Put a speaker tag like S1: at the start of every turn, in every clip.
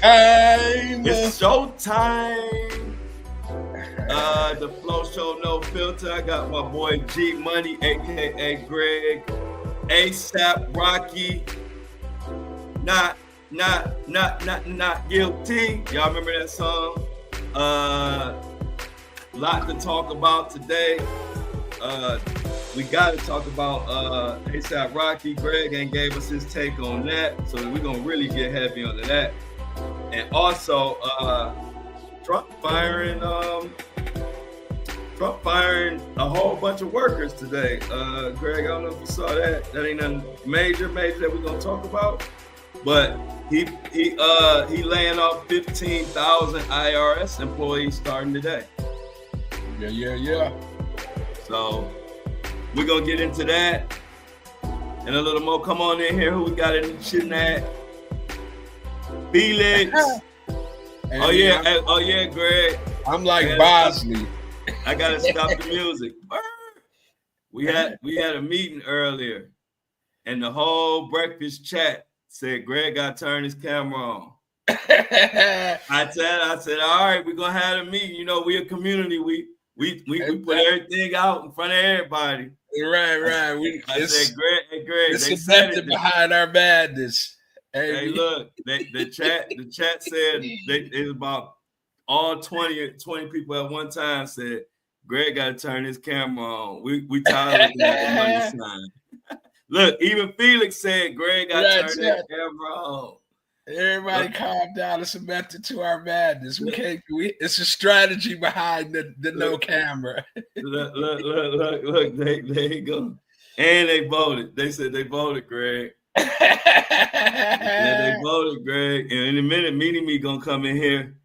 S1: It's showtime. The Flow Show No Filter. I got my boy G Money, aka Greg, ASAP Rocky. Not guilty. Y'all remember that song? Lot to talk about today. We got to talk about ASAP Rocky. Greg ain't gave us his take on that, so we're gonna really get heavy onto that. And also, Trump firing a whole bunch of workers today. Greg, I don't know if you saw that. That ain't nothing major that we're gonna talk about. But he laying off 15,000 IRS employees starting today.
S2: Yeah.
S1: So we're gonna get into that and a little more. Come on in here. Who we got in shit at? Felix. Oh yeah, Greg.
S2: I'm like Bosley.
S1: I gotta stop the music. We had a meeting earlier, and the whole breakfast chat said Greg got to turn his camera on. I said, all right, we're gonna have a meeting. You know, we a community. We put everything out in front of everybody.
S2: Right.
S1: I said, Greg,
S2: it's a method behind our madness.
S1: Hey, look, the chat said it was about all 20 people at one time said Greg got to turn his camera on. We tired of looking at the money sign. Look, even Felix said Greg got to turn his camera on.
S2: Everybody calm down. It's a method to our madness. It's a strategy behind the no camera.
S1: Look, there you go. And they voted. They said they voted, Greg. They voted, Greg. And in a minute, Me gonna come in here.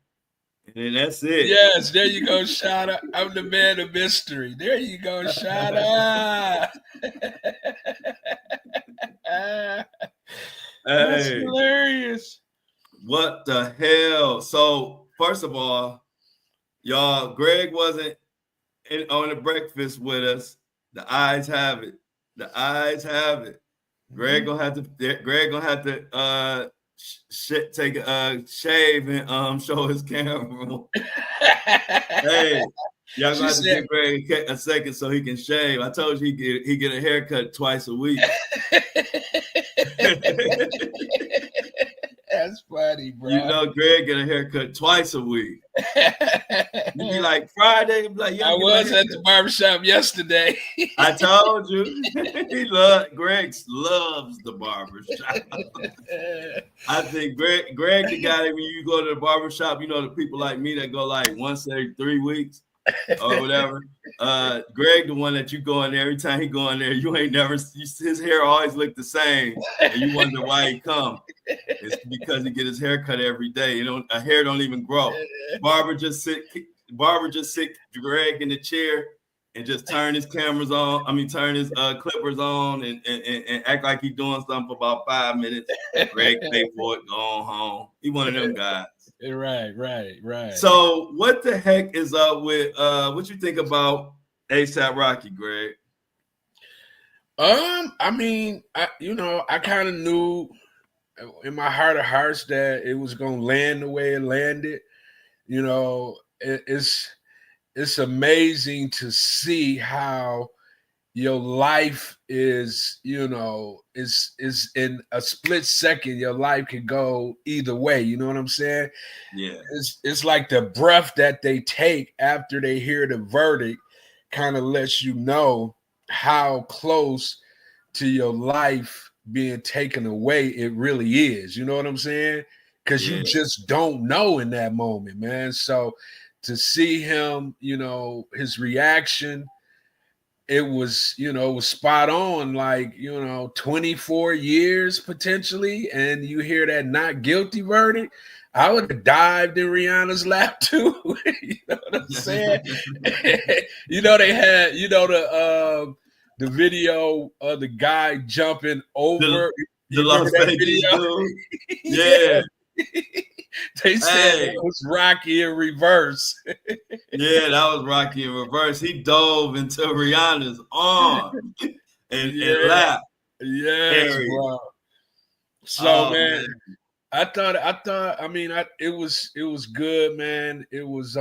S1: And that's it.
S2: Yes, there you go, Shada. I'm the man of mystery. There you go, Shada. That's hilarious.
S1: What the hell? So, first of all, y'all, Greg wasn't on the breakfast with us. The eyes have it. Greg gonna have to take a shave and show his camera. Hey, y'all gonna have to give Greg a second so he can shave. I told you he get a haircut twice a week.
S2: That's funny, bro.
S1: You know, Greg get a haircut twice a week. You be like Friday, be like,
S2: I was at the barbershop yesterday.
S1: I told you. Greg loves the barbershop. I think Greg the guy that when you go to the barbershop, you know, the people like me that go like once every 3 weeks or whatever. Greg the one that you go in there, every time he go in there, you ain't never, his hair always look the same. And you wonder why he come. It's because he get his hair cut every day. You know, a hair don't even grow. Barber just sit Greg in the chair and just turn his cameras on. I mean, turn his clippers on and act like he's doing something for about 5 minutes. Greg pay for it, go on home. He one of them guys.
S2: Right.
S1: So what the heck is up with what you think about ASAP Rocky, Greg?
S2: I mean, I kind of knew in my heart of hearts that it was gonna land the way it landed. You know, it's amazing to see how your life is, is in a split second. Your life can go either way. You know what I'm saying?
S1: Yeah.
S2: It's like the breath that they take after they hear the verdict kind of lets you know how close to your life being taken away it really is. You know what I'm saying? Because you just don't know in that moment, man. So to see him, his reaction, it was spot on, like, 24 years potentially, and you hear that not guilty verdict. I would have dived in Rihanna's lap too. You know what I'm saying? They had, the video of the guy jumping over
S1: the Las Vegas dude. Yeah.
S2: They said it was Rocky in reverse.
S1: Yeah, that was Rocky in reverse. He dove into Rihanna's arm and laughed.
S2: Yeah, bro. So, man, It was good, man. It was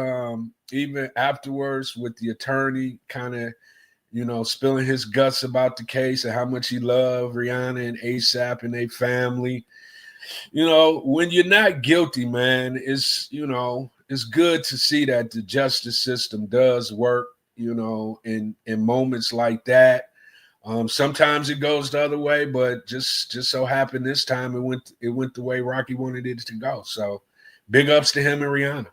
S2: even afterwards with the attorney kind of, spilling his guts about the case and how much he loved Rihanna and ASAP and their family. When you're not guilty, man, it's good to see that the justice system does work, in moments like that. Sometimes it goes the other way, but just so happened this time it went the way Rocky wanted it to go. So big ups to him and Rihanna.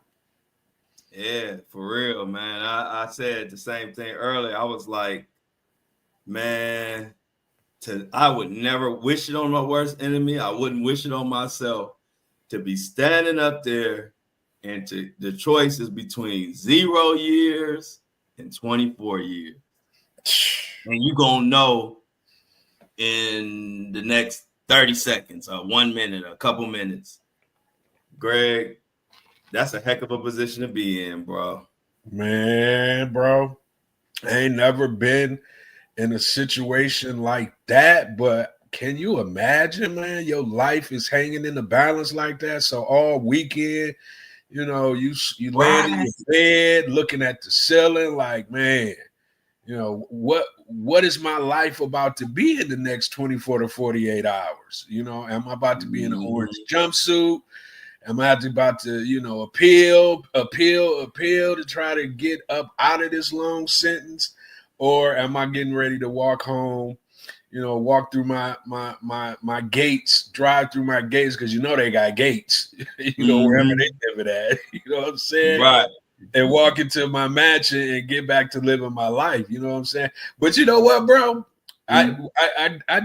S1: Yeah, for real, man. I said the same thing earlier. I was like, man, I would never wish it on my worst enemy. I wouldn't wish it on myself to be standing up there and the choice is between 0 years and 24 years. And you gonna know in the next 30 seconds or 1 minute, a couple minutes. Greg, that's a heck of a position to be in, bro.
S2: Man, bro, I ain't never been in a situation like that, but can you imagine, man? Your life is hanging in the balance like that. So all weekend, you laying in your bed looking at the ceiling like, man, what is my life about to be in the next 24 to 48 hours? Am I about to be in an orange jumpsuit? Am I about to, appeal to try to get up out of this long sentence? Or am I getting ready to walk home, walk through my gates, drive through my gates, because they got gates, wherever they live it at. You know what I'm saying?
S1: Right.
S2: And walk into my mansion and get back to living my life. You know what I'm saying? But you know what, bro? I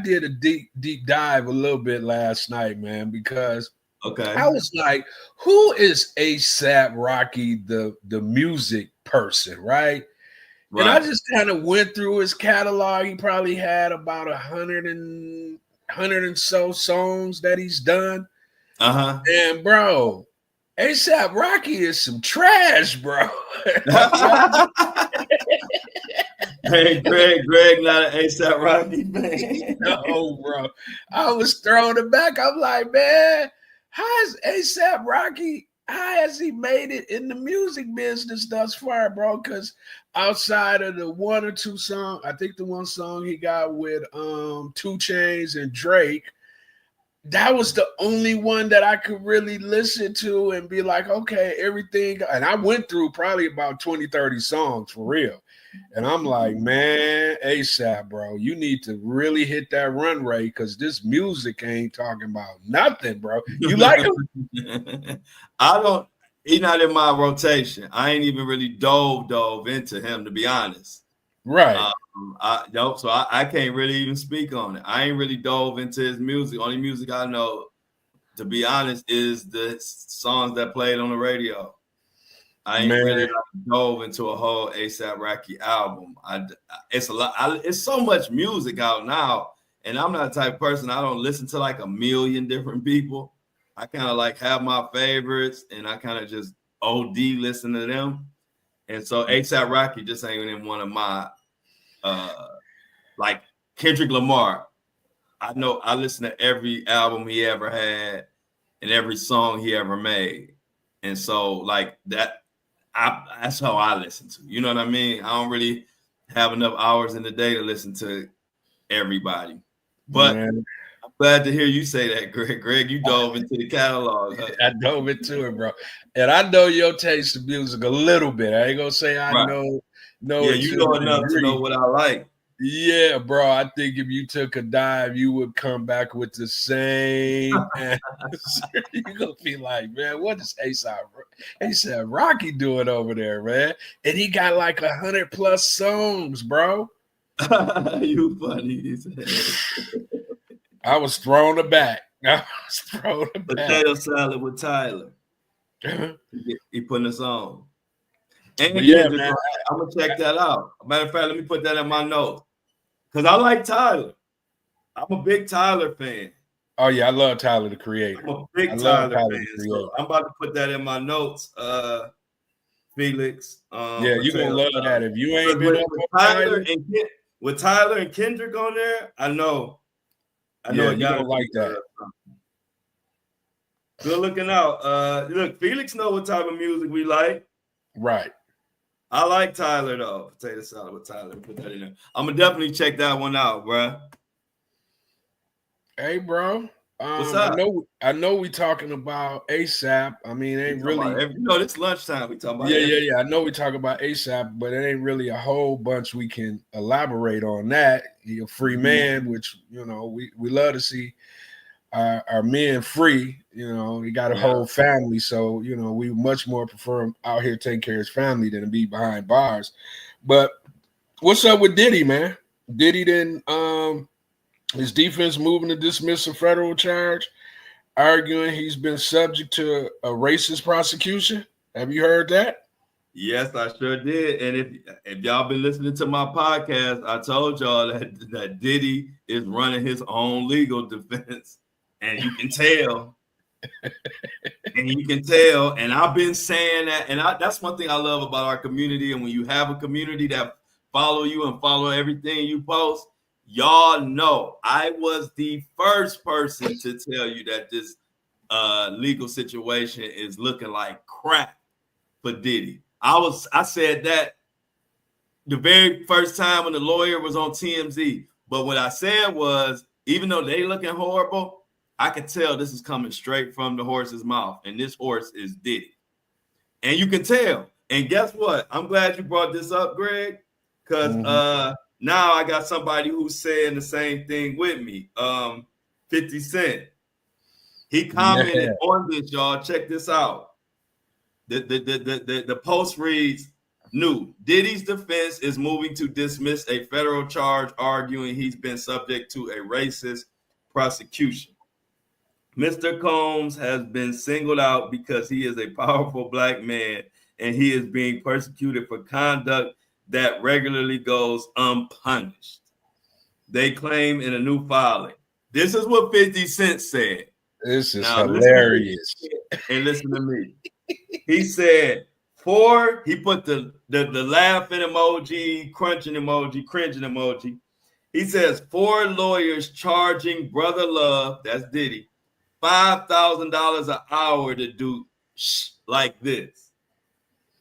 S2: did a deep dive a little bit last night, man, because I was like, who is ASAP Rocky, the music person, right? And I just kind of went through his catalog. He probably had about 100 and so songs that he's done. And bro, ASAP Rocky is some trash, bro.
S1: Hey, Greg, not an ASAP Rocky fan.
S2: No, bro. I was throwing it back. I'm like, man, how has he made it in the music business thus far, bro? Because outside of the one or two songs, I think the one song he got with 2 Chainz and Drake, that was the only one that I could really listen to and be like, okay, everything. And I went through probably about 20, 30 songs for real. And I'm like, man, ASAP, bro, you need to really hit that run rate because this music ain't talking about nothing, bro. You like him?
S1: He's not in my rotation. I ain't even really dove into him, to be honest.
S2: Right.
S1: So I can't really even speak on it. I ain't really dove into his music. Only music I know, to be honest, is the songs that played on the radio. I ain't really dove into a whole ASAP Rocky album. It's a lot. It's so much music out now, and I'm not the type of person. I don't listen to like a million different people. I kind of like have my favorites, and I kind of just OD listen to them. And so ASAP Rocky just ain't in one of my like Kendrick Lamar. I know I listen to every album he ever had and every song he ever made. And so like that's how I listen to. You know what I mean? I don't really have enough hours in the day to listen to everybody. But I'm glad to hear you say that, Greg. Greg, you dove into the catalog. Huh?
S2: I dove into it, bro. And I know your taste in music a little bit. I ain't gonna say I know.
S1: Yeah, you know enough to know what I like.
S2: Yeah, bro. I think if you took a dive, you would come back with the same answer. You're gonna be like, man, what is ASAP Rocky doing over there, man? And he got like 100+ songs, bro.
S1: You funny.
S2: I was thrown aback.
S1: Potato salad with Tyler. He putting us on. And
S2: yeah, man,
S1: I'm gonna check that out. Matter of fact, let me put that in my notes because I like Tyler. I'm a big Tyler fan.
S2: Oh yeah, I love Tyler the Creator.
S1: I'm a big Tyler fan. So I'm about to put that in my notes, Felix.
S2: Yeah, you gonna love that if you ain't been
S1: with Tyler and Kendrick on there. I know.
S2: You don't like that.
S1: Good looking out. Look, Felix know what type of music we like.
S2: Right.
S1: I like Tyler though. Potato salad with Tyler. Put that in there. I'm gonna definitely check that one out, bro.
S2: Hey, bro.
S1: What's up?
S2: I know we talking about ASAP. I mean, it ain't really.
S1: It's lunchtime. We talking about.
S2: Yeah. I know we talk about ASAP, but it ain't really a whole bunch we can elaborate on that. He a free man, which we love to see our men free. He got a whole family, so we much more prefer him out here taking care of his family than to be behind bars. But what's up with Diddy, man? Diddy didn't his defense moving to dismiss a federal charge, arguing he's been subject to a racist prosecution. Have you heard that?
S1: Yes, I sure did. And if y'all been listening to my podcast, I told y'all that Diddy is running his own legal defense. And you can tell. And I've been saying that. And that's one thing I love about our community. And when you have a community that follow you and follow everything you post, y'all know I was the first person to tell you that this legal situation is looking like crap for Diddy. I said that the very first time when the lawyer was on TMZ. But what I said was, even though they looking horrible, I could tell this is coming straight from the horse's mouth. And this horse is Diddy. And you can tell. And guess what? I'm glad you brought this up, Greg, because now I got somebody who's saying the same thing with me. 50 Cent. He commented on this, y'all. Check this out. The post reads, new. Diddy's defense is moving to dismiss a federal charge, arguing he's been subject to a racist prosecution. Mr. Combs has been singled out because he is a powerful black man and he is being persecuted for conduct that regularly goes unpunished. They claim in a new filing. This is what 50 Cent said.
S2: This is hilarious.
S1: Listen to me. He said, he put the laughing emoji, crunching emoji, cringing emoji. He says, 4 lawyers charging Brother Love, that's Diddy, $5,000 an hour to do like this.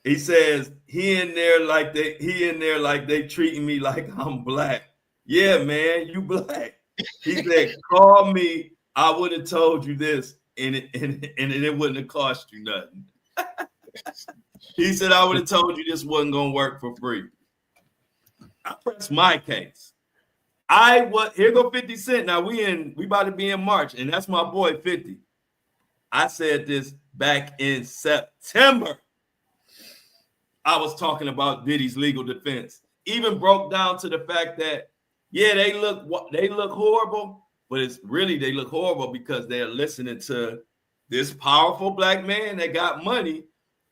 S1: He says, he in there like they treating me like I'm black. Yeah, man, you black. He said, call me. I would have told you this, and it wouldn't have cost you nothing. He said, I would have told you this wasn't gonna work for free. I pressed my case. Here go 50 Cent. Now we about to be in March, and that's my boy 50. I said this back in September. I was talking about Diddy's legal defense. Even broke down to the fact that they look horrible, but it's really they look horrible because they're listening to this powerful black man that got money.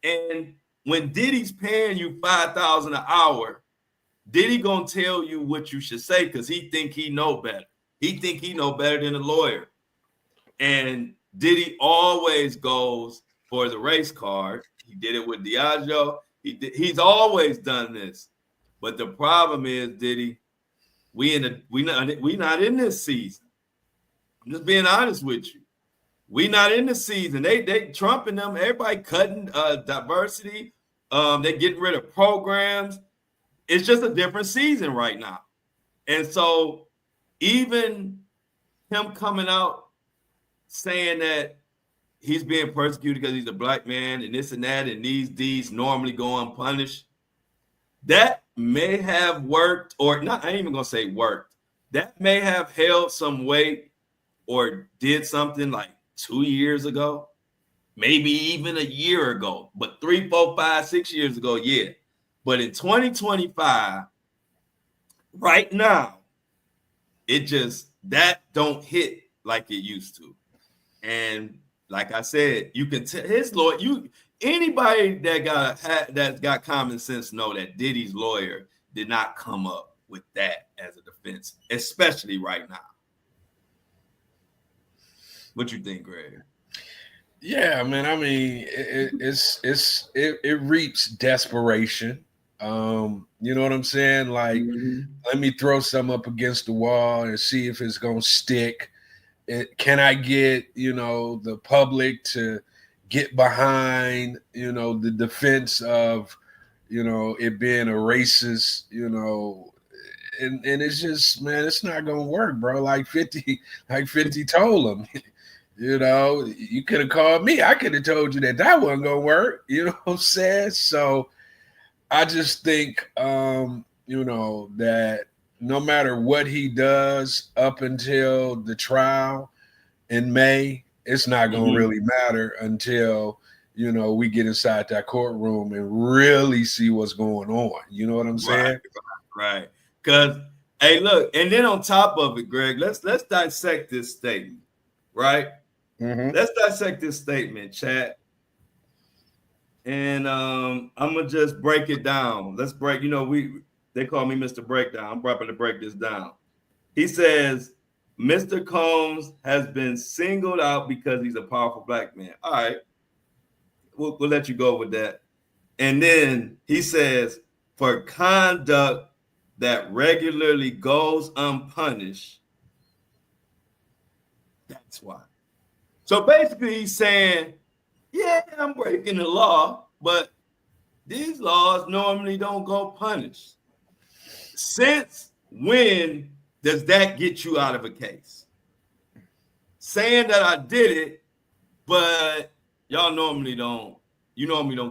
S1: And when Diddy's paying you $5,000 an hour, Diddy gonna tell you what you should say because he think he know better. He think he know better than a lawyer. And Diddy always goes for the race card. He did it with Diageo. He's always done this. But the problem is, Diddy, we not in this season. I'm just being honest with you. We not in the season. They Trump and them, everybody cutting diversity. They getting rid of programs. It's just a different season right now. And so even him coming out saying that he's being persecuted because he's a black man and this and that, and these deeds normally go unpunished, that may have worked, or not, I ain't even gonna say worked. That may have held some weight or did something like 2 years ago, maybe even a year ago, but 3, 4, 5, 6 years ago, yeah. But in 2025, right now, that don't hit like it used to. And like I said, you can tell his lawyer, anybody that got common sense know that Diddy's lawyer did not come up with that as a defense, especially right now. What you think, Greg?
S2: Yeah, man. I mean, it reaps desperation. You know what I'm saying? Like, let me throw something up against the wall and see if it's gonna stick. can I get, the public to get behind, the defense of, it being a racist, and it's just, man, it's not gonna work, bro. Like 50 told him, you could have called me. I could have told you that wasn't gonna work. You know what I'm saying? So I just think, that no matter what he does up until the trial in May, it's not going to really matter until, we get inside that courtroom and really see what's going on. You know what I'm saying?
S1: Right. Because, hey, look, and then on top of it, Greg, let's dissect this statement, right?
S2: Mm-hmm.
S1: Let's dissect this statement, chat. And I'm gonna just break it down. Let's break. They call me Mr. Breakdown. I'm about to break this down. He says Mr. Combs has been singled out because he's a powerful black man. All right, we'll let you go with that. And then he says for conduct that regularly goes unpunished. That's why. So basically, he's saying, yeah, I'm breaking the law, but these laws normally don't go punished. Since when does that get you out of a case? Saying that I did it, but y'all normally don't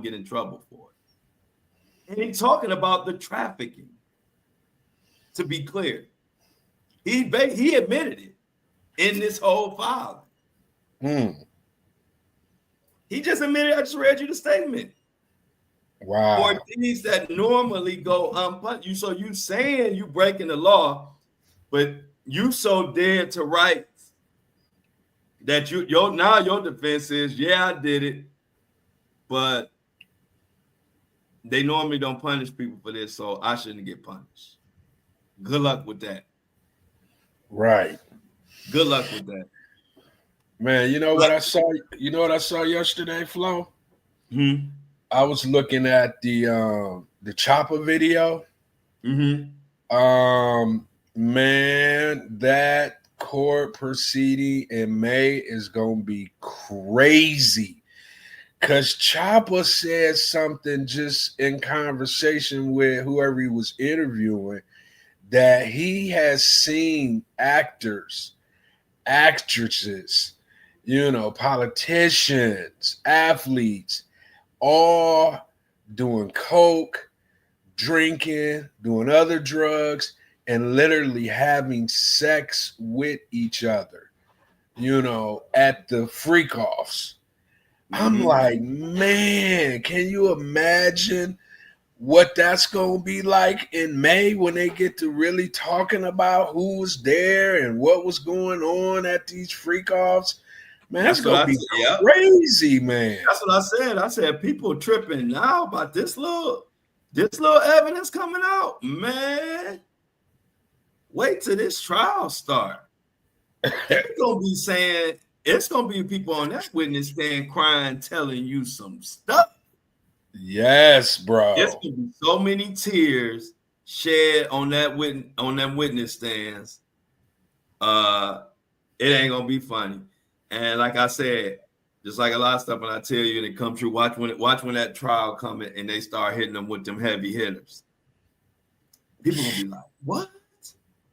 S1: get in trouble for it. And he's talking about the trafficking. To be clear, he admitted it in this whole file. He just admitted. I just read you the statement.
S2: Wow.
S1: For things that normally go unpunished. So you saying you breaking the law, but you so dead to rights that your defense is, yeah, I did it, but they normally don't punish people for this, so I shouldn't get punished. Good luck with that.
S2: Right.
S1: Good luck with that.
S2: Man, you know what I saw? You know what I saw yesterday, Flo? I was looking at the Chopper video. Man, that court proceeding in May is gonna be crazy. Cause Chopper said something just in conversation with whoever he was interviewing that he has seen actors, actresses, politicians, athletes, all doing coke, drinking, doing other drugs, and literally having sex with each other, at the freak-offs. I'm like, man, can you imagine what that's going to be like in May when they get to really talking about who was there and what was going on at these freak-offs? Man, that's going to be crazy, man.
S1: That's what I said. I said people tripping now about this little evidence coming out. Man, wait till this trial start. They're going to be saying, it's going to be people on that witness stand crying, telling you some stuff.
S2: Yes, bro.
S1: There's going to be so many tears shed on them witness stands. It ain't going to be funny. And like I said, just like a lot of stuff when I tell you and it come true, watch when that trial coming and they start hitting them with them heavy hitters. People gonna be like, what?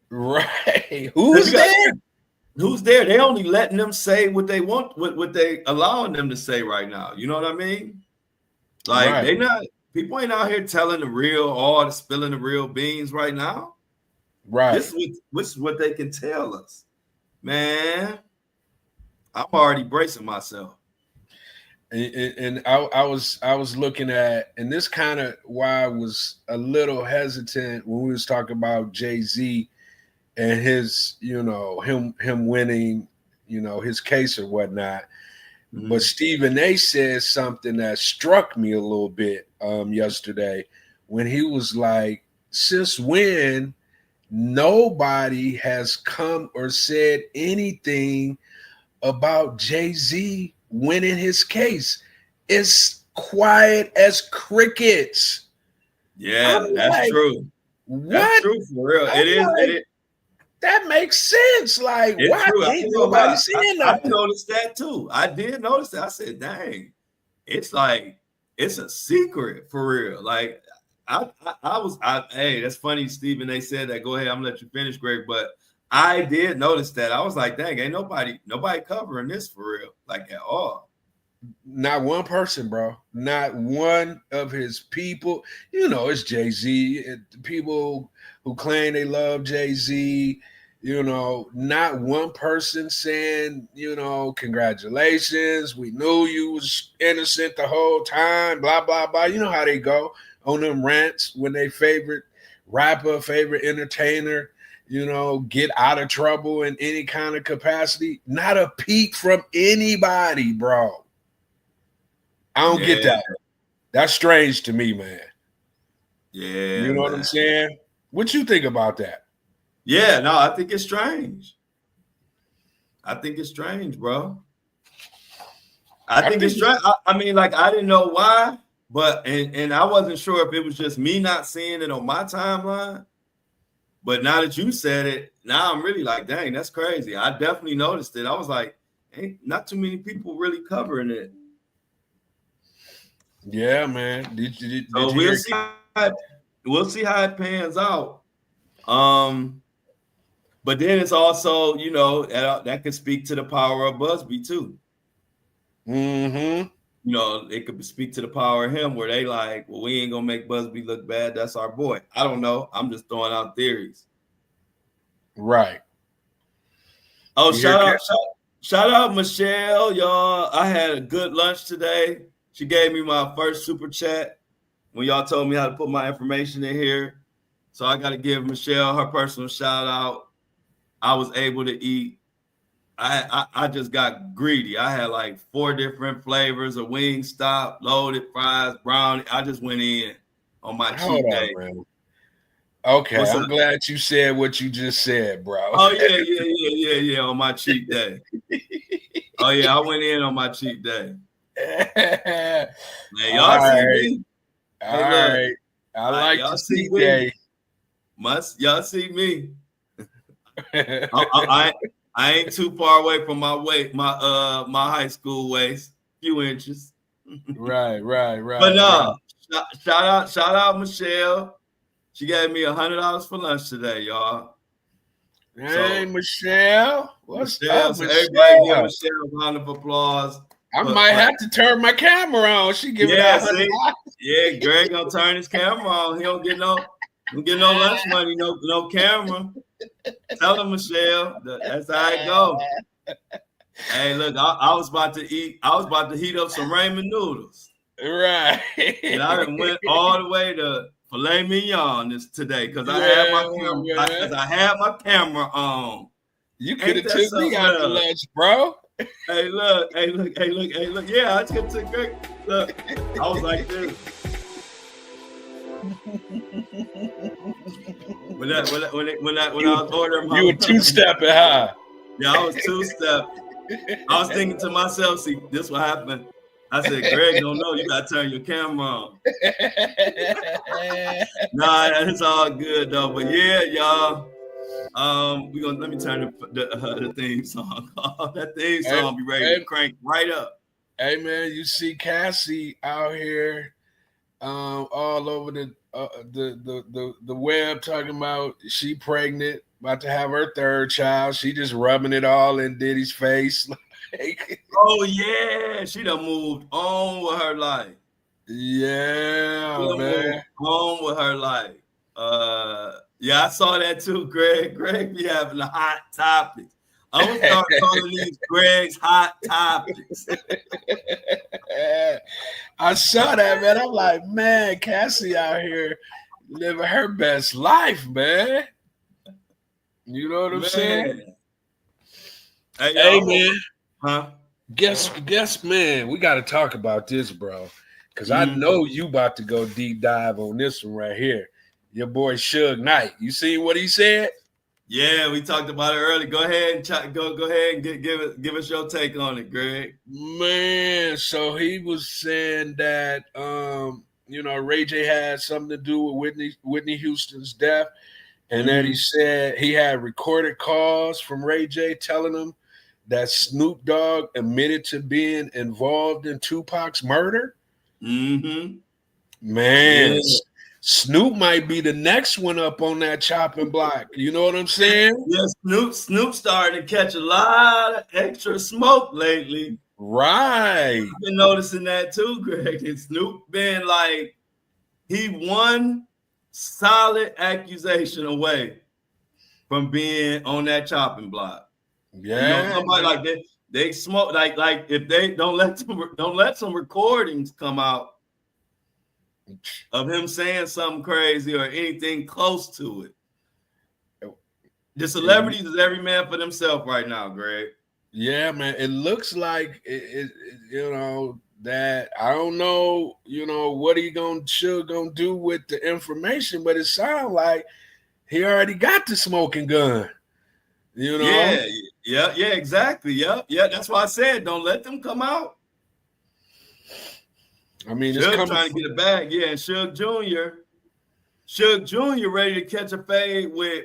S2: Right. Who's there?
S1: Who's there? They only letting them say what they want, what they allowing them to say right now. You know what I mean? Like people ain't out here telling the real, or spilling the real beans right now.
S2: Right.
S1: This is what they can tell us. Man, I'm already bracing myself.
S2: And I was looking at, and this kind of why I was a little hesitant when we was talking about Jay-Z and his, him winning, his case or whatnot. Mm-hmm. But Stephen A said something that struck me a little bit yesterday when he was like, since when nobody has come or said anything about Jay-Z winning his case? It's quiet as crickets.
S1: Yeah, that's true. What? That's true for real. It is.
S2: That makes sense. Like,
S1: It's
S2: why
S1: true. I
S2: ain't
S1: ain't gonna
S2: nobody
S1: lie.
S2: saying
S1: I
S2: nothing?
S1: noticed that too. I did notice that. I said, dang, it's like it's a secret for real. Like hey, that's funny, Stephen. They said that. Go ahead, I'm gonna let you finish, Greg. But I did notice that. I was like, dang, ain't nobody covering this for real, like at all.
S2: Not one person, bro. Not one of his people. You know, it's Jay-Z. People who claim they love Jay-Z, you know, not one person saying, you know, congratulations. We knew you was innocent the whole time, blah, blah, blah. You know how they go on them rants when they favorite rapper, favorite entertainer, you know, get out of trouble in any kind of capacity. Not a peep from anybody, bro. I don't get that. That's strange to me, man.
S1: Yeah,
S2: You know what I'm saying? What you think about that?
S1: Yeah, no, I think it's strange. I think it's strange, bro. I think it's strange. I mean, like, I didn't know why, but and I wasn't sure if it was just me not seeing it on my timeline. But now that you said it, now I'm really like, dang, that's crazy. I definitely noticed it. I was like, ain't not too many people really covering it.
S2: Yeah, man. Did
S1: So
S2: you hear?
S1: we'll see how it pans out. But then it's also, you know, that could speak to the power of Busby too.
S2: Mm-hmm.
S1: You know, it could speak to the power of him where they like, well, we ain't gonna make Busby look bad. That's our boy. I don't know. I'm just throwing out theories.
S2: Right.
S1: Oh,
S2: You hear?
S1: shout out Michelle, y'all. I had a good lunch today. She gave me my first super chat when y'all told me how to put my information in here. So I got to give Michelle her personal shout out. I was able to eat. I just got greedy. I had like 4 different flavors of Wingstop, loaded fries, brownie. I just went in on my
S2: Hold
S1: cheat
S2: on,
S1: day.
S2: man. Okay,
S1: What's
S2: I'm
S1: up?
S2: glad you said what you just said, bro.
S1: Oh yeah, on my cheat day. Oh yeah, I went in on my cheat day. Man, y'all see me.
S2: All
S1: Hey, look,
S2: right. I like
S1: y'all
S2: to
S1: see
S2: see
S1: me.
S2: day.
S1: Y'all see me. I ain't too far away from my my high school waist, few inches.
S2: Right.
S1: But no, shout out Michelle. She gave me $100 for lunch today, y'all.
S2: Hey,
S1: So
S2: Michelle. What's
S1: Michelle,
S2: up,
S1: so everybody give
S2: Michelle?
S1: Michelle a round of applause.
S2: I might have to turn my camera on. She giving out
S1: See,
S2: $100.
S1: yeah, Greg gonna turn his camera on. He don't get no lunch money, no camera. Tell him, Michelle, that's how it go. Hey, look, I was about to eat. I was about to heat up some ramen noodles.
S2: Right.
S1: And I went all the way to filet mignon today because I had my camera. Because I had my camera on.
S2: You could
S1: Ain't
S2: have
S1: that
S2: took me
S1: something
S2: out to
S1: else?
S2: lunch, bro.
S1: Hey, look. Yeah, I took Greg. Look, I was like this. When I was ordering my,
S2: you were two-stepping, huh?
S1: Yeah, I was two-stepping. I was thinking to myself, see, this what happened. I said, Greg, don't know. You gotta turn your camera on. Nah, it's all good though. But yeah, y'all. Let me turn the theme song off. That theme song be ready to crank right up.
S2: Hey man, you see Cassie out here, all over the web talking about she pregnant, about to have her 3rd child. She just rubbing it all in Diddy's face.
S1: Oh yeah, she done moved on with her life.
S2: Yeah,
S1: She done
S2: man.
S1: moved on with her life. Yeah, I saw that too, Greg. Greg be having the hot topics. I'm gonna start calling these Greg's hot topics.
S2: I saw that, man. I'm like, man, Cassie out here living her best life, man. You know what I'm saying? Hey man.
S1: Huh?
S2: Guess, man, we got to talk about this, bro. Because I know you about to go deep dive on this one right here. Your boy Suge Knight. You see what he said?
S1: Yeah, we talked about it earlier. Go ahead and go ahead and give us your take on it, Greg.
S2: Man, so he was saying that you know, Ray J had something to do with Whitney Houston's death. And then he said he had recorded calls from Ray J telling him that Snoop Dogg admitted to being involved in Tupac's murder.
S1: Mm-hmm.
S2: Man,
S1: Yeah.
S2: Snoop might be the next one up on that chopping block. You know what I'm saying?
S1: Yeah, Snoop starting to catch a lot of extra smoke lately.
S2: Right.
S1: I've been noticing that too, Greg. And Snoop been like, he one solid accusation away from being on that chopping block.
S2: Yeah.
S1: You know, somebody like that, they smoke like if they don't let some recordings come out of him saying something crazy or anything close to it. The celebrities is every man for themselves right now, Greg.
S2: Yeah, man. It looks like it you know, that I don't know, you know, what he gonna do with the information, but it sounds like he already got the smoking gun. You know?
S1: Yeah, exactly. Yeah. That's why I said don't let them come out.
S2: I mean,
S1: Suge trying to get a bag, yeah, and Suge Jr. ready to catch a fade with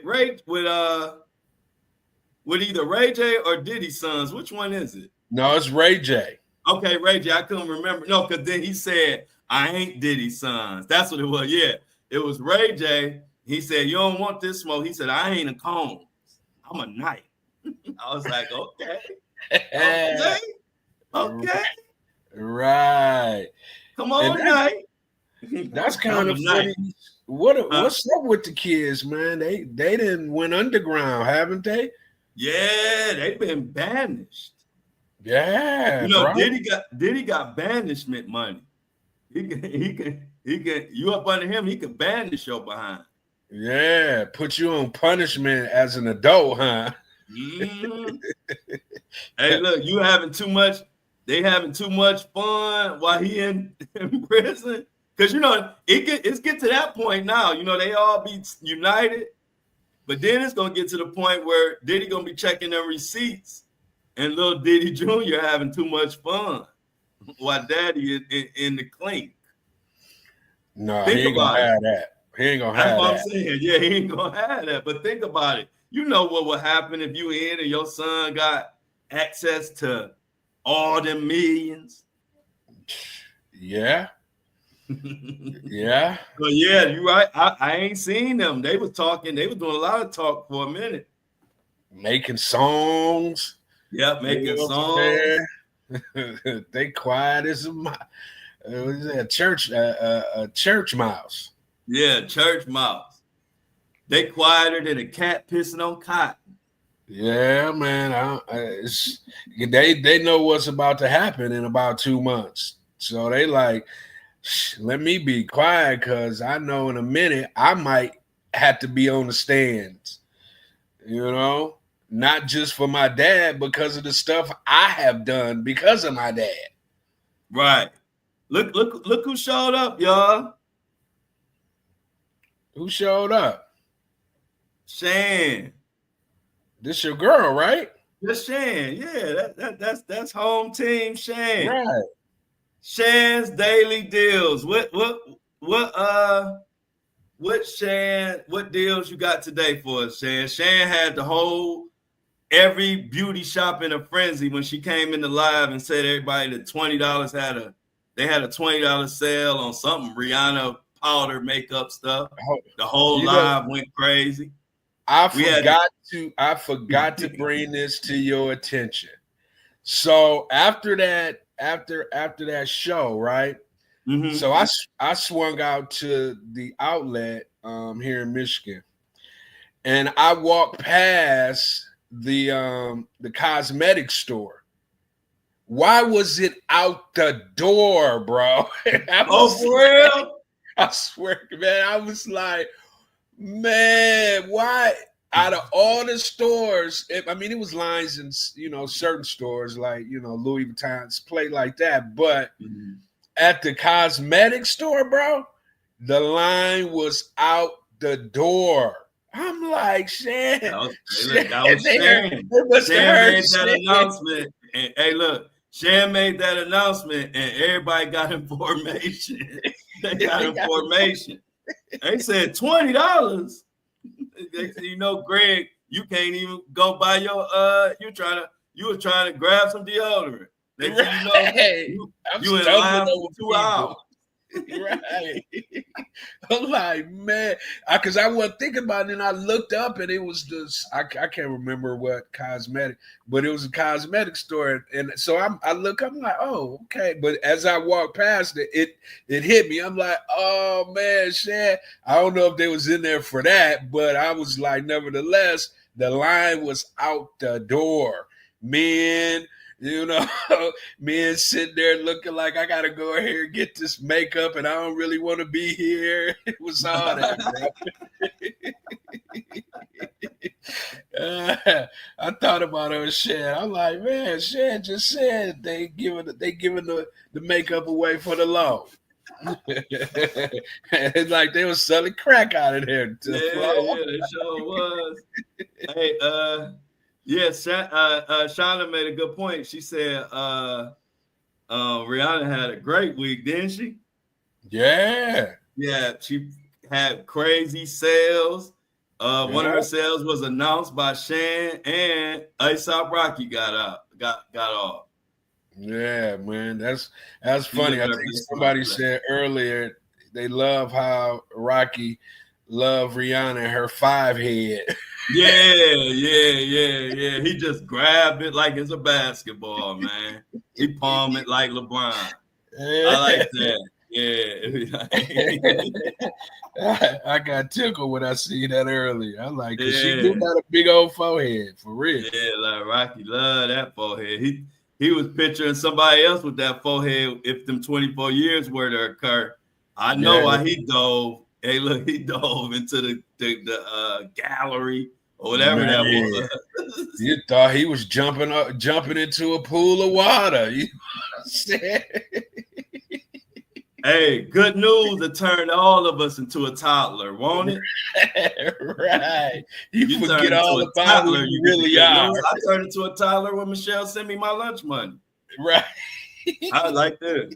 S1: either Ray J or Diddy Sons. Which one is it?
S2: No, it's Ray J.
S1: Okay, Ray J. I couldn't remember. No, because then he said, I ain't Diddy Sons. That's what it was. Yeah, it was Ray J. He said, you don't want this smoke. He said, I ain't a Combs. I'm a Knight. I was like, okay.
S2: Right.
S1: Come on, Knight.
S2: That's kind of funny. What's up with the kids, man? They didn't went underground, haven't they?
S1: Yeah, they've been banished.
S2: Yeah,
S1: you know,
S2: bro.
S1: Diddy got banishment money. He can you up under him, he can banish your behind.
S2: Yeah, put you on punishment as an adult, huh?
S1: Hey, look, you having too much. They having too much fun while he in prison. Because, you know, it's get to that point now. You know, they all be united. But then it's going to get to the point where Diddy going to be checking their receipts and little Diddy Jr. having too much fun while Daddy in the clink.
S2: No, he ain't going to have that. He ain't going to have that.
S1: That's what I'm saying. Yeah, he ain't going to have that. But think about it. You know what would happen if you in and your son got access to all them millions?
S2: Yeah. Yeah.
S1: But yeah, you're right. I ain't seen them. They was talking. They was doing a lot of talk for a minute.
S2: Making songs.
S1: Yeah, making songs.
S2: They quiet as a church mouse.
S1: Yeah, church mouse. They quieter than a cat pissing on cotton.
S2: Yeah, man. They know what's about to happen in about 2 months. So they like, let me be quiet because I know in a minute I might have to be on the stands. You know, not just for my dad, because of the stuff I have done because of my dad.
S1: Right. Look who showed up, y'all.
S2: Who showed up?
S1: Shan.
S2: This your girl, right?
S1: That's Shan. Yeah, that's home team Shan.
S2: Right.
S1: Shan's Daily Deals. What deals you got today for us, Shan? Shan had the whole every beauty shop in a frenzy when she came in the live and said everybody that $20 had a $20 sale on something Rihanna powder makeup stuff. The whole live went crazy.
S2: I forgot to bring this to your attention. So after that show, right? Mm-hmm. So I swung out to the outlet here in Michigan, and I walked past the cosmetic store. Why was it out the door, bro?
S1: For real?
S2: I swear, man, I was like, man, why? Out of all the stores, it was lines in, certain stores like, Louis Vuitton's play like that. But at the cosmetic store, bro, the line was out the door. I'm like, Shan. That was
S1: Shan. Shan made that announcement. And hey, look, Shan made that announcement and everybody got information. They got information. They said $20. Next thing you know, Greg, you can't even go buy your you were trying to grab some deodorant. Next thing you know, you in line for 2 hours.
S2: Right. I'm like, man, because I wasn't thinking about it, and I looked up, and it was this. I can't remember what cosmetic, but it was a cosmetic store, and so I look up, I'm like, oh, okay. But as I walked past it hit me. I'm like, oh man, shit. I don't know if they was in there for that, but I was like, nevertheless, the line was out the door, men. You know, men sitting there looking like I gotta go here and get this makeup, and I don't really want to be here. It was all that, bro. I thought about her shit. I'm like, man, shit just said they giving the makeup away for the low. It's like they was selling crack out of there.
S1: Yeah, they sure was. Hey, Shauna made a good point. She said Rihanna had a great week, didn't she?
S2: Yeah.
S1: Yeah, she had crazy sales. One of her sales was announced by Shan, and A$AP Rocky got off.
S2: Yeah, man, that's funny. I think somebody said earlier they love how Rocky loved Rihanna and her 5 head.
S1: Yeah. He just grabbed it like it's a basketball, man. He palmed it like LeBron. I like that.
S2: Yeah. I got tickled when I see that earlier. I like, cause she do got a big old forehead for real.
S1: Yeah, like Rocky loved that forehead. He was picturing somebody else with that forehead if them 24 years were to occur. I know why he dove. Hey, look, he dove into the gallery or whatever that was.
S2: You thought he was jumping into a pool of water. You said.
S1: Hey, good news! It turned all of us into a toddler, won't it?
S2: Right. You forget all about who you really are.
S1: I turned into a toddler when Michelle sent me my lunch money.
S2: Right.
S1: I like that.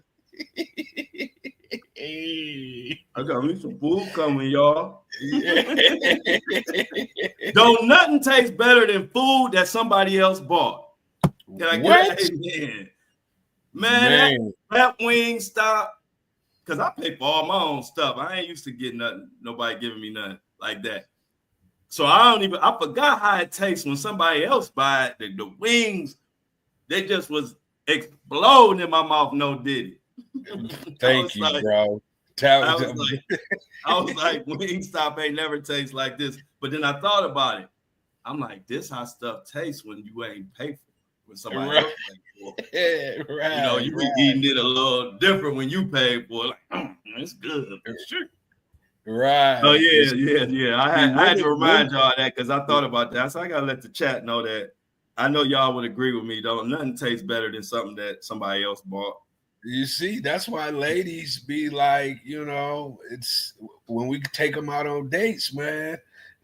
S1: I got me some food coming, y'all. Don't nothing taste better than food that somebody else bought. Can I get an amen? Man, that Wingstop. Because I pay for all my own stuff. I ain't used to get nothing, nobody giving me nothing like that. So I forgot how it tastes when somebody else buy it. The wings, they just was exploding in my mouth, no diddy.
S2: Thank you, like, bro.
S1: I was like, Wingstop ain't never taste like this. But then I thought about it. I'm like, this how stuff tastes when you ain't pay for it. When somebody else paid for it.
S2: Right,
S1: you know, you be eating it a little different when you pay for it. Like, it's good. Sure.
S2: Right.
S1: Oh, yeah. I had to remind y'all that because I thought about that. So I got to let the chat know that I know y'all would agree with me, though. Nothing tastes better than something that somebody else bought.
S2: You see, that's why ladies be like, you know, it's when we take them out on dates, man.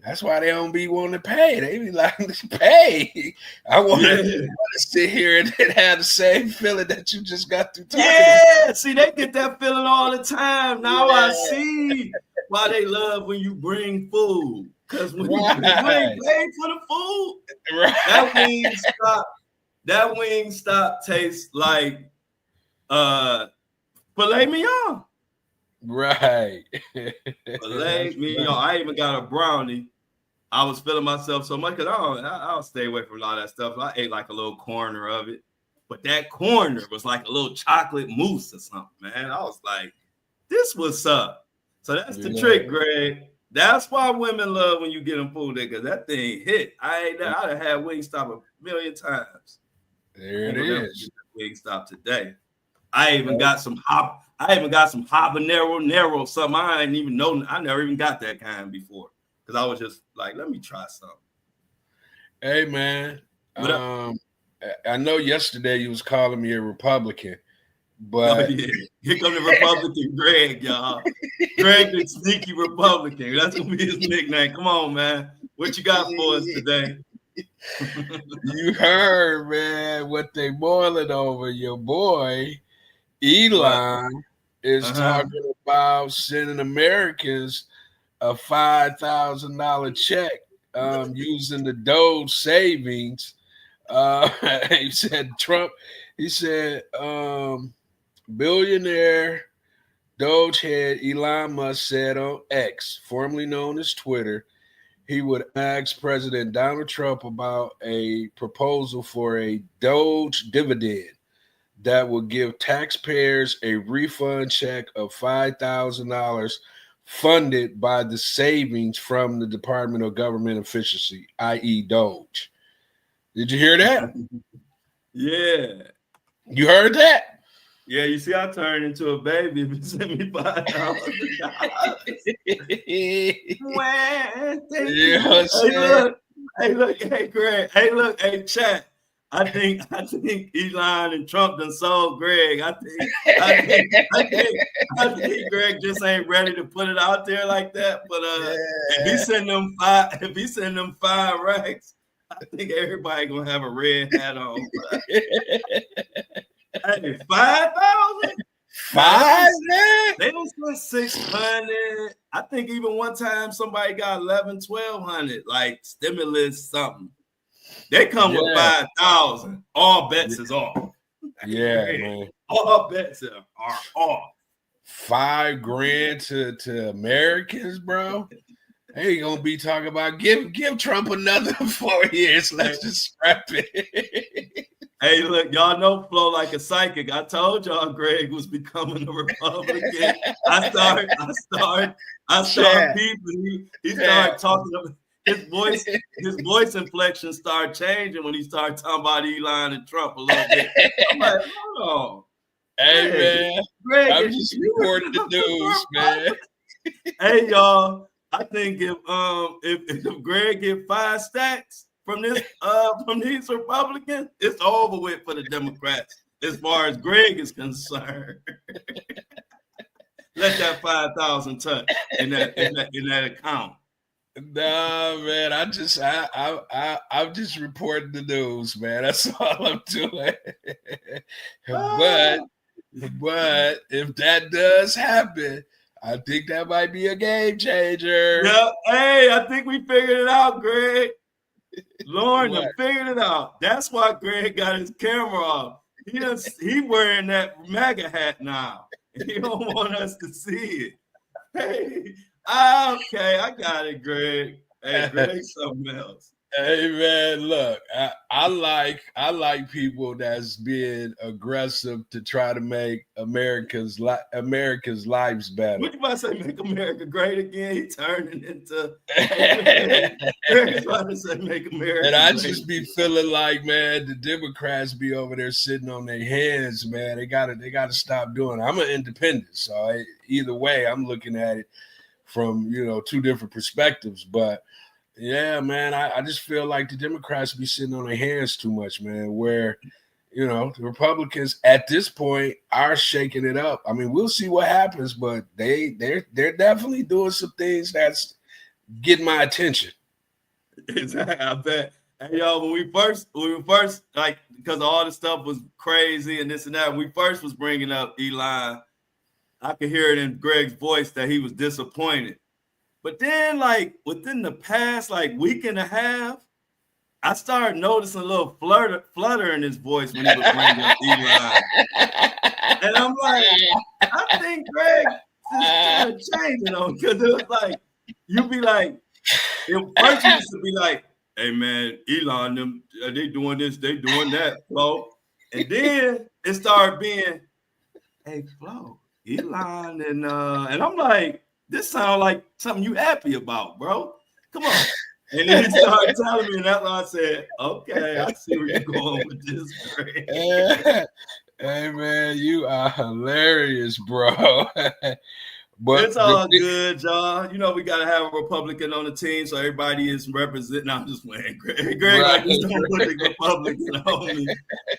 S2: That's why they don't be wanting to pay. They be like, pay. I want to sit here and have the same feeling that you just got through talking about.
S1: See, they get that feeling all the time. Now I see why they love when you bring food. Because when you ain't paid for the food, that Wingstop tastes like filet mignon.
S2: Right.
S1: Filet mignon. I even got a brownie. I was feeling myself so much because I'll stay away from all that stuff. I ate like a little corner of it. But that corner was like a little chocolate mousse or something, man. I was like, this what's up. So that's the trick, Greg. That's why women love when you get them food there, because that thing hit. I'd have had Wingstop a million times.
S2: There it is.
S1: Wingstop today. I even got some habanero something. I didn't even know. I never even got that kind before. Because I was just like, let me try something.
S2: Hey, man. I know yesterday you was calling me a Republican, but
S1: here come the Republican Greg, y'all. Greg the sneaky Republican. That's gonna be his nickname. Come on, man. What you got for us today?
S2: You heard, man, what they boiling over. Your boy Elon is talking about sending Americans a $5,000 check using the Doge savings. He said billionaire Doge head Elon Musk said on X, formerly known as Twitter, he would ask President Donald Trump about a proposal for a Doge dividend that would give taxpayers a refund check of $5,000 funded by the savings from the Department of Government Efficiency, i.e. Doge. Did you hear that?
S1: Yeah.
S2: You heard that?
S1: Yeah, you see, I turned into a baby if you sent me $5,000. Hey, look, hey, Greg. Hey, look, hey, chat. I think Elon and Trump done sold Greg. I think Greg just ain't ready to put it out there like that. But if he send them five racks, I think everybody gonna have a red hat on. Hey, 5,000? They don't spend 600. I think even one time somebody got 1,200, like stimulus something. They come with 5,000. All bets is off.
S2: Yeah, man.
S1: All bets are off.
S2: $5,000 to Americans, bro. They ain't gonna be talking about give Trump another 4 years. Let's just scrap it.
S1: Hey, look, y'all know Flo like a psychic. I told y'all Greg was becoming a Republican. I started peeping. He started talking. His voice inflection started changing when he started talking about Elon and Trump a little bit. I'm like, hold on.
S2: Hey, man.
S1: Greg,
S2: I'm just reporting the news, man.
S1: Hey, y'all. I think if Greg get 5 stacks from these Republicans, it's over with for the Democrats as far as Greg is concerned. Let that 5,000 touch in that account.
S2: Nah, man. I'm just reporting the news, man. That's all I'm doing. But if that does happen, I think that might be a game changer.
S1: Yeah. Hey, I think we figured it out, Greg. Lauren figured it out. That's why Greg got his camera off. He wearing that MAGA hat now. He don't want us to see it. Hey, okay, I got it, Greg. Hey, Greg, something else.
S2: Hey, man, look, I like people that's being aggressive to try to make America's lives better.
S1: What you about to say? Make America great again? He turning into. Greg's about to say make America.
S2: And I
S1: great
S2: just be feeling like, man, the Democrats be over there sitting on their hands, man. They gotta stop doing it. I'm an independent, so either way, I'm looking at it from two different perspectives, but. Yeah, man, I just feel like the Democrats be sitting on their hands too much, man, where, the Republicans at this point are shaking it up. I mean, we'll see what happens, but they're definitely doing some things that's getting my attention.
S1: Exactly, I bet. Hey, y'all, when we first, like, because all the stuff was crazy and this and that, when we first was bringing up Elon, I could hear it in Greg's voice that he was disappointed. But then, like, within the past, like, week and a half, I started noticing a little flutter in his voice when he was bringing up Elon. And I'm like, I think Greg is kind of changing on, because it was like, you be like, first you used to be like, hey, man, Elon, them, they doing this, they doing that, Flo. And then it started being, hey, Flo, Elon, and I'm like, this sounds like something you happy about, bro. Come on. And then he started telling me, and that's why I said, okay, I see where you're going with this, Greg.
S2: Hey, man, you are hilarious, bro. But
S1: it's all good, y'all. We got to have a Republican on the team, so everybody is representing. I'm just playing, Greg. Like, just don't put the Republican on me.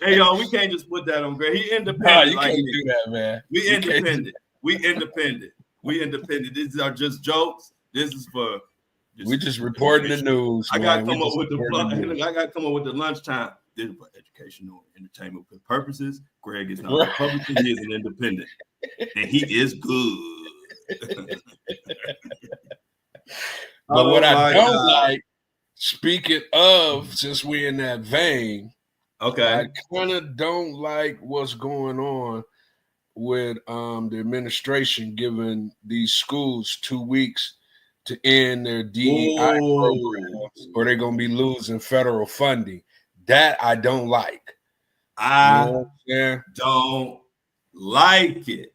S1: Hey, y'all, we can't just put that on Greg. He independent.
S2: No, you can't do that, man.
S1: We independent. We independent. These are just jokes. This is for.
S2: We just reporting the news.
S1: I got to come up with the lunchtime. This is for educational entertainment purposes. Greg is not a Republican. He is an independent, and he is good.
S2: But what
S1: Oh
S2: I
S1: my
S2: don't
S1: God.
S2: like, speaking of, since we're in that vein, I
S1: Okay.
S2: kind of don't like what's going on with the administration giving these schools 2 weeks to end their DEI
S1: Whoa.
S2: programs, or they're gonna be losing federal funding. That I don't like. You know
S1: I
S2: what I'm saying?
S1: don't like it.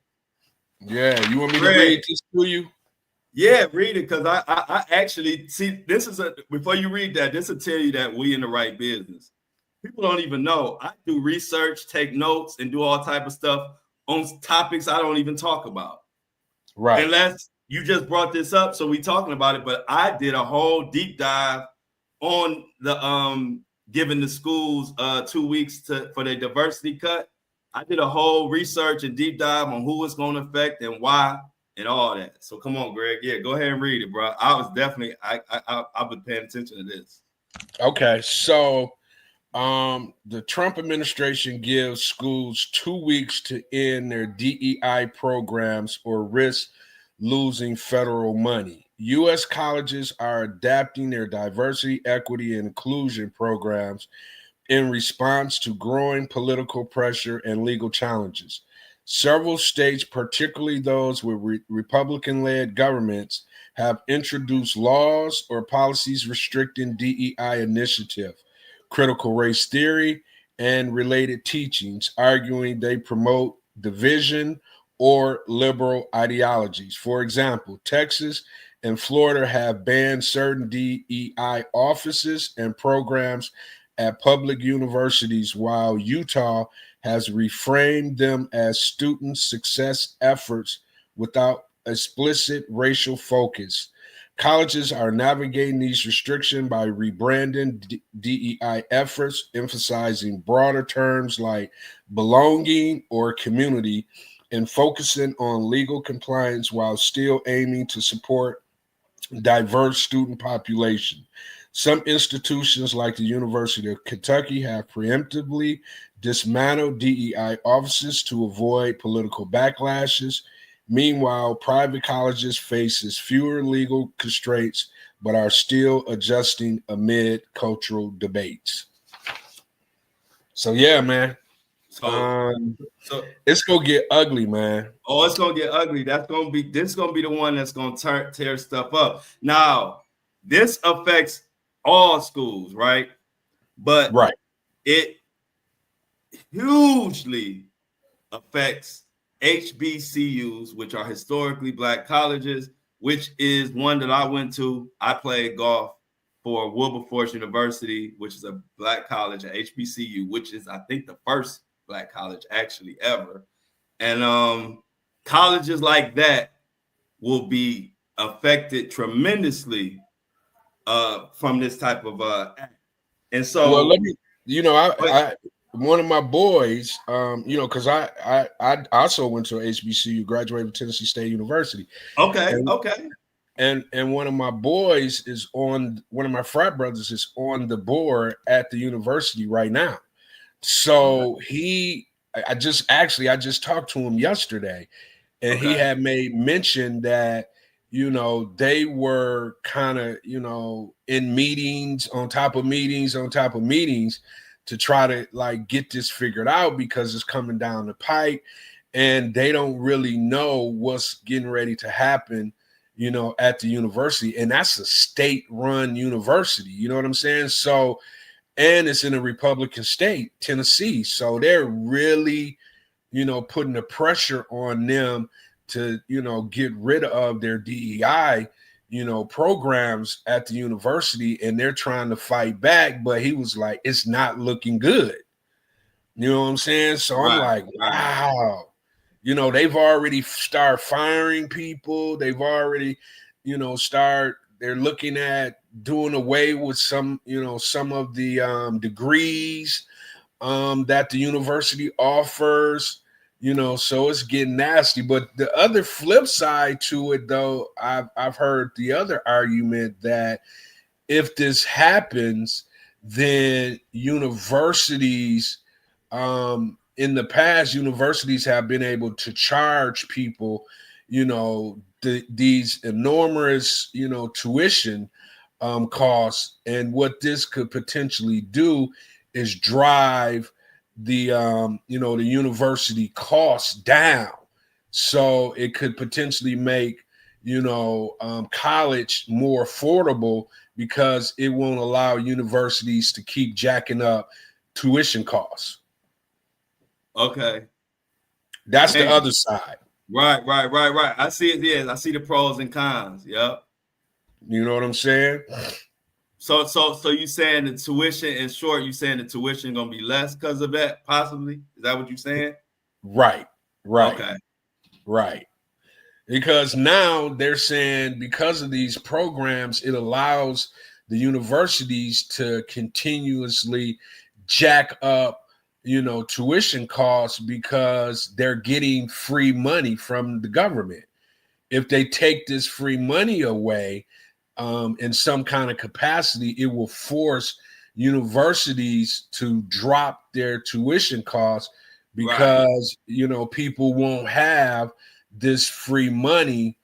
S2: Yeah, you want me to read
S1: Greg.
S2: this to you?
S1: Yeah, read it because I actually see this is a before you read that, this will tell you that we in the right business. People don't even know. I do research, take notes, and do all type of stuff on topics I don't even talk about.
S2: Right.
S1: Unless you just brought this up, so we talking about it. But I did a whole deep dive on the giving the schools 2 weeks for their diversity cut. I did a whole research and deep dive on who it's going to affect and why and all that. So come on, Greg. Yeah, go ahead and read it, bro. I was definitely I've been paying attention to this.
S2: Okay, so the Trump administration gives schools 2 weeks to end their DEI programs or risk losing federal money. U.S. colleges are adapting their diversity, equity, and inclusion programs in response to growing political pressure and legal challenges. Several states, particularly those with Republican led governments, have introduced laws or policies restricting DEI initiative, critical race theory, and related teachings, arguing they promote division or liberal ideologies. For example, Texas and Florida have banned certain DEI offices and programs at public universities, while Utah has reframed them as student success efforts without explicit racial focus. Colleges are navigating these restrictions by rebranding DEI efforts, emphasizing broader terms like belonging or community, and focusing on legal compliance while still aiming to support diverse student population. Some institutions, like the University of Kentucky, have preemptively dismantled DEI offices to avoid political backlashes. Meanwhile, private colleges faces fewer legal constraints but are still adjusting amid cultural debates. So yeah, man,
S1: So
S2: um,
S1: so
S2: it's gonna get ugly, man.
S1: oh, it's gonna get ugly. This gonna be the one that's gonna tear stuff up. Now, this affects all schools, right? But
S2: Right.
S1: it hugely affects HBCUs, which are historically black colleges, which is one that I went to. I played golf for Wilberforce University, which is a black college at HBCU, which is, I think, the first black college actually ever. And colleges like that will be affected tremendously from this type of act. And
S2: Well, let
S1: so,
S2: me, I one of my boys, because I also went to HBCU, graduated from Tennessee State University,
S1: okay,
S2: and
S1: okay,
S2: and one of my boys is on, one of my frat brothers is on the board at the university right now. So I just talked to him yesterday, and he
S1: okay.
S2: had made mention that they were kind of in meetings on top of meetings on top of meetings to try to like get this figured out, because it's coming down the pipe and they don't really know what's getting ready to happen at the university. And that's a state run university, you know what I'm saying? So, and it's in a Republican state, Tennessee, so they're really putting the pressure on them to, get rid of their DEI, programs at the university, and they're trying to fight back. But he was like, it's not looking good. You know what I'm saying? So I'm
S1: Right,
S2: like,
S1: right.
S2: wow. They've already started firing people. They've already, they're looking at doing away with some of the degrees that the university offers, so it's getting nasty. But the other flip side to it, though, I've heard the other argument that if this happens, then universities, in the past, universities have been able to charge people, these enormous, tuition costs. And what this could potentially do is drive the the university costs down. So it could potentially make college more affordable, because it won't allow universities to keep jacking up tuition costs.
S1: Okay.
S2: That's the other side.
S1: Right. I see it. Yes, I see the pros and cons. Yep.
S2: You know what I'm saying?
S1: So you saying the tuition, in short, you saying the tuition gonna be less because of that, possibly? Is that what you're saying?
S2: Right.
S1: Okay.
S2: Right. Because now they're saying, because of these programs, it allows the universities to continuously jack up, tuition costs, because they're getting free money from the government. If they take this free money away in some kind of capacity, it will force universities to drop their tuition costs, because people won't have this free money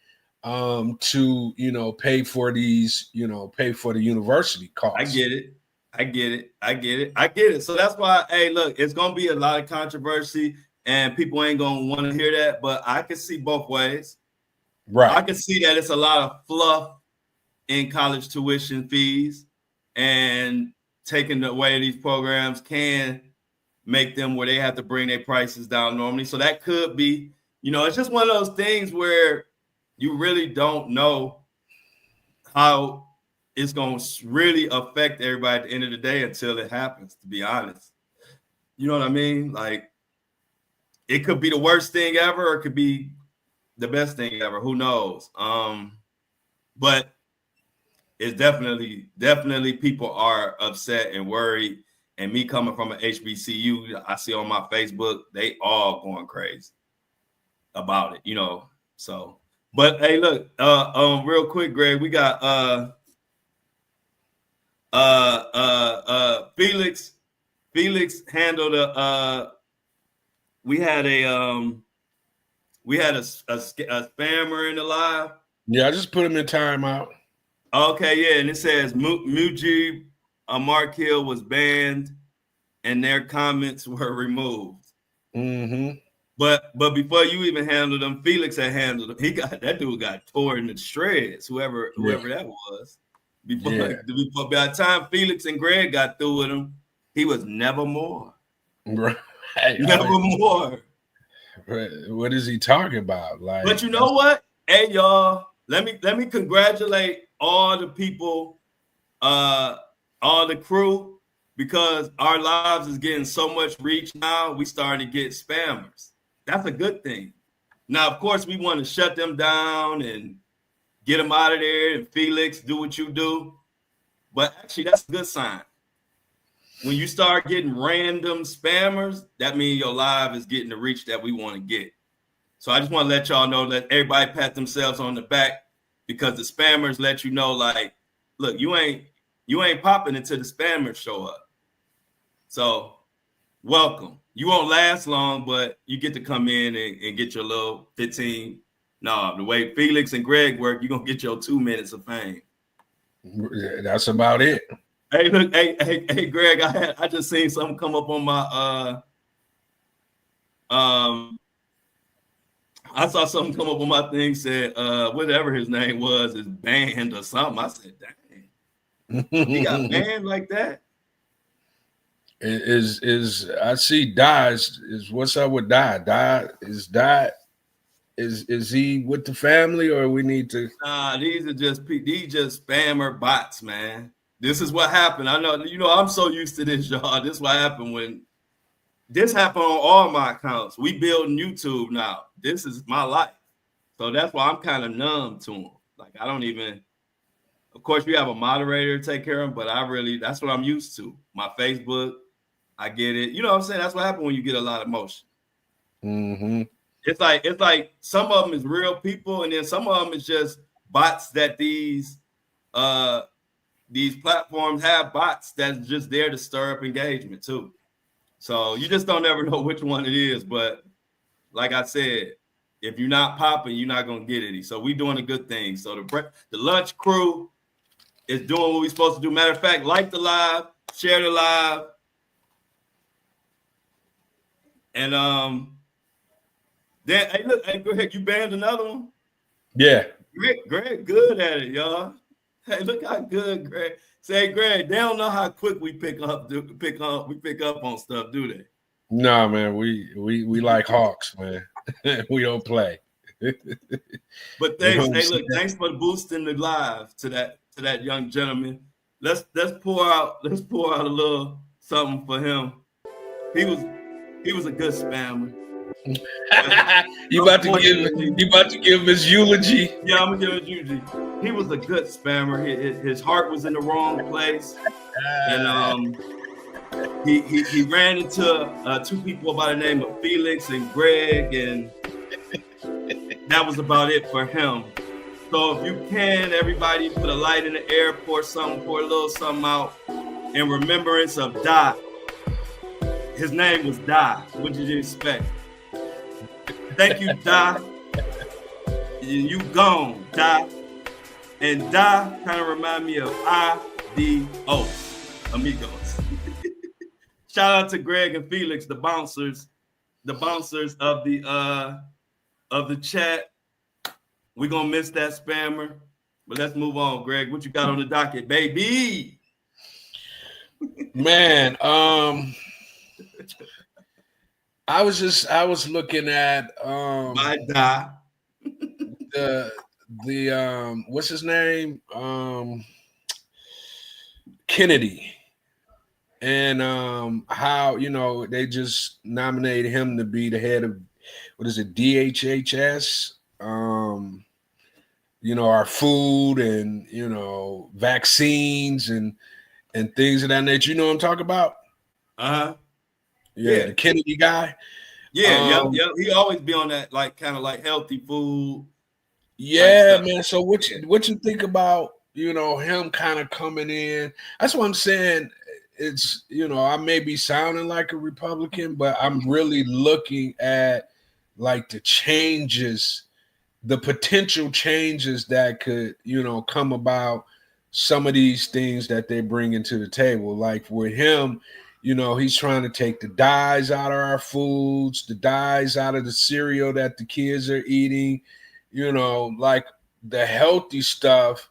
S2: to pay for these, pay for the university costs.
S1: I get it. So that's why, hey, look, it's gonna be a lot of controversy, and people ain't gonna want to hear that. But I can see both ways.
S2: Right.
S1: I can see that it's a lot of fluff in college tuition fees, and taking away these programs can make them where they have to bring their prices down normally. So that could be, it's just one of those things where you really don't know how it's going to really affect everybody at the end of the day until it happens, to be honest. You know what I mean? Like, it could be the worst thing ever, or it could be the best thing ever. Who knows? But it's definitely people are upset and worried. And me coming from an HBCU, I see on my Facebook, they all going crazy about it, So, but hey, look, real quick, Greg, we got Felix handled we had a spammer in the live.
S2: Yeah, I just put him in timeout.
S1: Okay, yeah, and it says Mujib Mark Hill was banned and their comments were removed.
S2: Mm-hmm.
S1: But before you even handled them, Felix had handled them. That dude got torn to shreds, whoever that was. By the time Felix and Greg got through with him, he was never more.
S2: Right.
S1: Never more.
S2: What is he talking about? Like,
S1: but you know what? Hey, y'all, let me congratulate all the people, all the crew, because our lives is getting so much reach now. We starting to get spammers. That's a good thing. Now, of course, we want to shut them down and get them out of there. And Felix, do what you do. But actually, that's a good sign. When you start getting random spammers, that means your live is getting the reach that we want to get. So I just want to let y'all know that everybody pat themselves on the back, because the spammers let you know, like, look, you ain't popping until the spammers show up. So welcome. You won't last long, but you get to come in and get your little 15. No, the way Felix and Greg work, you're going to get your 2 minutes of fame.
S2: That's about it.
S1: Hey, look, hey, Greg, I just seen something come up on my I saw something come up on my thing, said whatever his name was is banned or something. I said, dang. He got banned like that.
S2: Is I see Dies is what's up with Die? Is he with the family, or we need to?
S1: Nah, these just spammer bots, man. This is what happened. I know, I'm so used to this, y'all. This is what happened when this happened on all my accounts. We building YouTube now. This is my life. So that's why I'm kind of numb to them. Like, I don't even, of course, you have a moderator to take care of them, but that's what I'm used to. My Facebook, I get it. You know what I'm saying? That's what happens when you get a lot of motion.
S2: Mm-hmm.
S1: It's like some of them is real people, and then some of them is just bots that these platforms have, bots that's just there to stir up engagement too. So you just don't ever know which one it is. But like I said, If you're not popping, you're not gonna get any. So we doing a good thing. So the lunch crew is doing what we're supposed to do. Matter of fact, like the live, share the live, and then hey, look, hey, go ahead, you banned another one.
S2: Yeah.
S1: Greg, good at it, y'all. Hey, look how good Greg. Say, Greg, they don't know how quick we pick up on stuff, do they?
S2: No, man, we like hawks, man. We don't play.
S1: But thanks, hey, look, thanks for boosting the live to that young gentleman. Let's pour out a little something for him. He was a good spammer.
S2: You about to give him his eulogy?
S1: Yeah, I'm gonna give him eulogy. He was a good spammer. His heart was in the wrong place, and he ran into two people by the name of Felix and Greg, and that was about it for him. So if you can, everybody put a light in the air, pour a little something out in remembrance of Da. His name was Da. What did you expect? Thank you, Da. You gone, Da. And Da kind of remind me of Adios, amigos. Shout out to Greg and Felix, the bouncers of the chat. We're gonna miss that spammer, but let's move on. Greg, what you got on the docket, baby?
S2: Man, I was looking at
S1: My Da.
S2: the what's his name? Kennedy. And how, they just nominated him to be the head of, what is it, DHHS? Our food and, vaccines and things of that nature. You know what I'm talking about?
S1: Uh-huh.
S2: Yeah, the Kennedy guy.
S1: Yeah, yep. He always be on that, like, kind of like healthy food.
S2: Yeah, man. So what you think about, him kind of coming in? That's what I'm saying. It's, I may be sounding like a Republican, but I'm really looking at like the changes, the potential changes that could, come about some of these things that they bring into the table. Like with him, he's trying to take the dyes out of our foods, the dyes out of the cereal that the kids are eating, like the healthy stuff,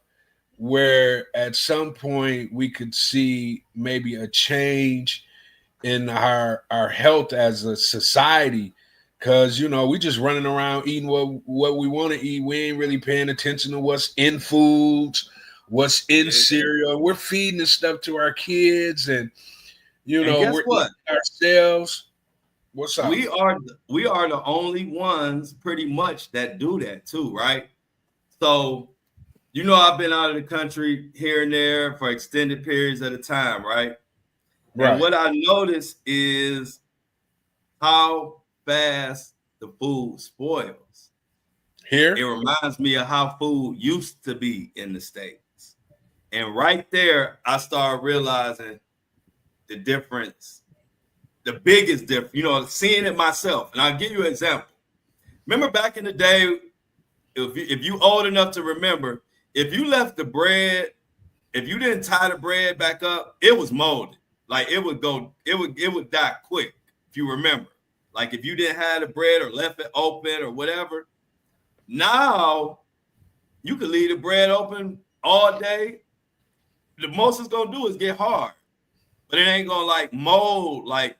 S2: where at some point we could see maybe a change in our health as a society. Because, we just running around eating what we want to eat. We ain't really paying attention to what's in foods, what's in cereal. We're feeding this stuff to our kids, and
S1: guess
S2: we're
S1: what?
S2: Ourselves. What's up?
S1: We are the only ones pretty much that do that too, right? So, I've been out of the country here and there for extended periods at a time, right? And what I notice is how fast the food spoils.
S2: Here?
S1: It reminds me of how food used to be in the States. And right there, I started realizing the difference, the biggest difference, seeing it myself. And I'll give you an example. Remember back in the day, if you old enough to remember, if you left the bread, if you didn't tie the bread back up, it was molded. Like it would die quick, if you remember. Like if you didn't have the bread or left it open or whatever. Now you can leave the bread open all day. The most it's gonna do is get hard, but it ain't gonna like mold like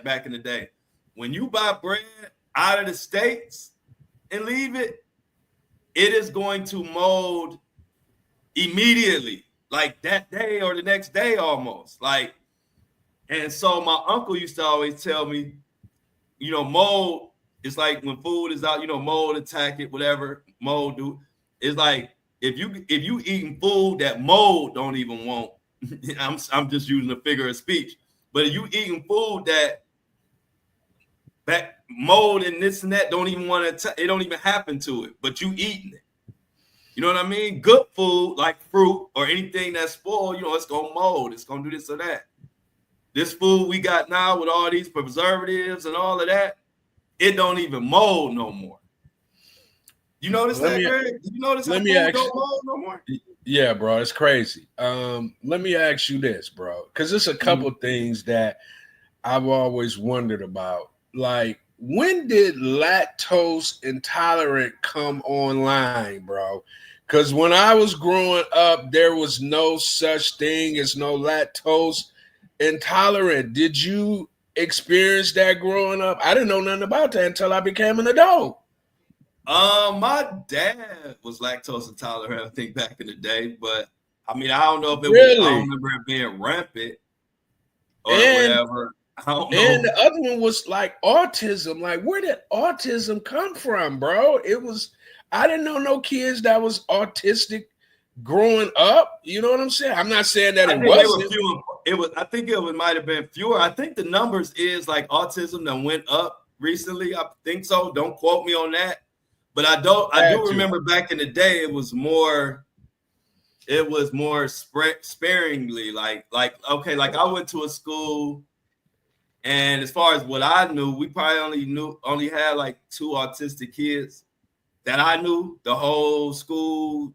S1: back in the day. When you buy bread out of the States and leave it, it is going to mold immediately, like that day or the next day almost. Like, and so my uncle used to always tell me, mold is like when food is out, mold attack it, whatever mold do. It's like if you eating food that mold don't even want, I'm just using a figure of speech, but if you eating food that mold and this and that don't even want to, it don't even happen to it, but you eating it. You know what I mean? Good food like fruit or anything that's spoiled, it's gonna mold, it's gonna do this or that. This food we got now with all these preservatives and all of that, it don't even mold no more. You notice
S2: Let
S1: that,
S2: me
S1: Greg? Did you notice how
S2: let me
S1: food
S2: ask.
S1: don't mold no more?
S2: Yeah, bro, it's crazy. Let me ask you this, bro, because there's a couple things that I've always wondered about. Like, when did lactose intolerant come online, bro? Because when I was growing up, there was no such thing as no lactose intolerant. Did you experience that growing up? I didn't know nothing about that until I became an adult.
S1: My dad was lactose intolerant, I think, back in the day, but I mean, I don't know if it was. I don't
S2: Really?
S1: remember it being rampant or
S2: And
S1: whatever. I don't
S2: And
S1: know.
S2: the other one was like autism. Like, where did autism come from, bro? I didn't know no kids that was autistic growing up. You know what I'm saying? I'm not saying that
S1: I
S2: it
S1: think they were
S2: wasn't.
S1: few. It was. I think might have been fewer. I think the numbers is like autism that went up recently. I think so. Don't quote me on that. But I don't. I
S2: Had
S1: do
S2: to.
S1: remember back in the day, it was more. It was more sparingly. Like okay. Like I went to a school, and as far as what I knew, we probably only had like 2 autistic kids that I knew the whole school,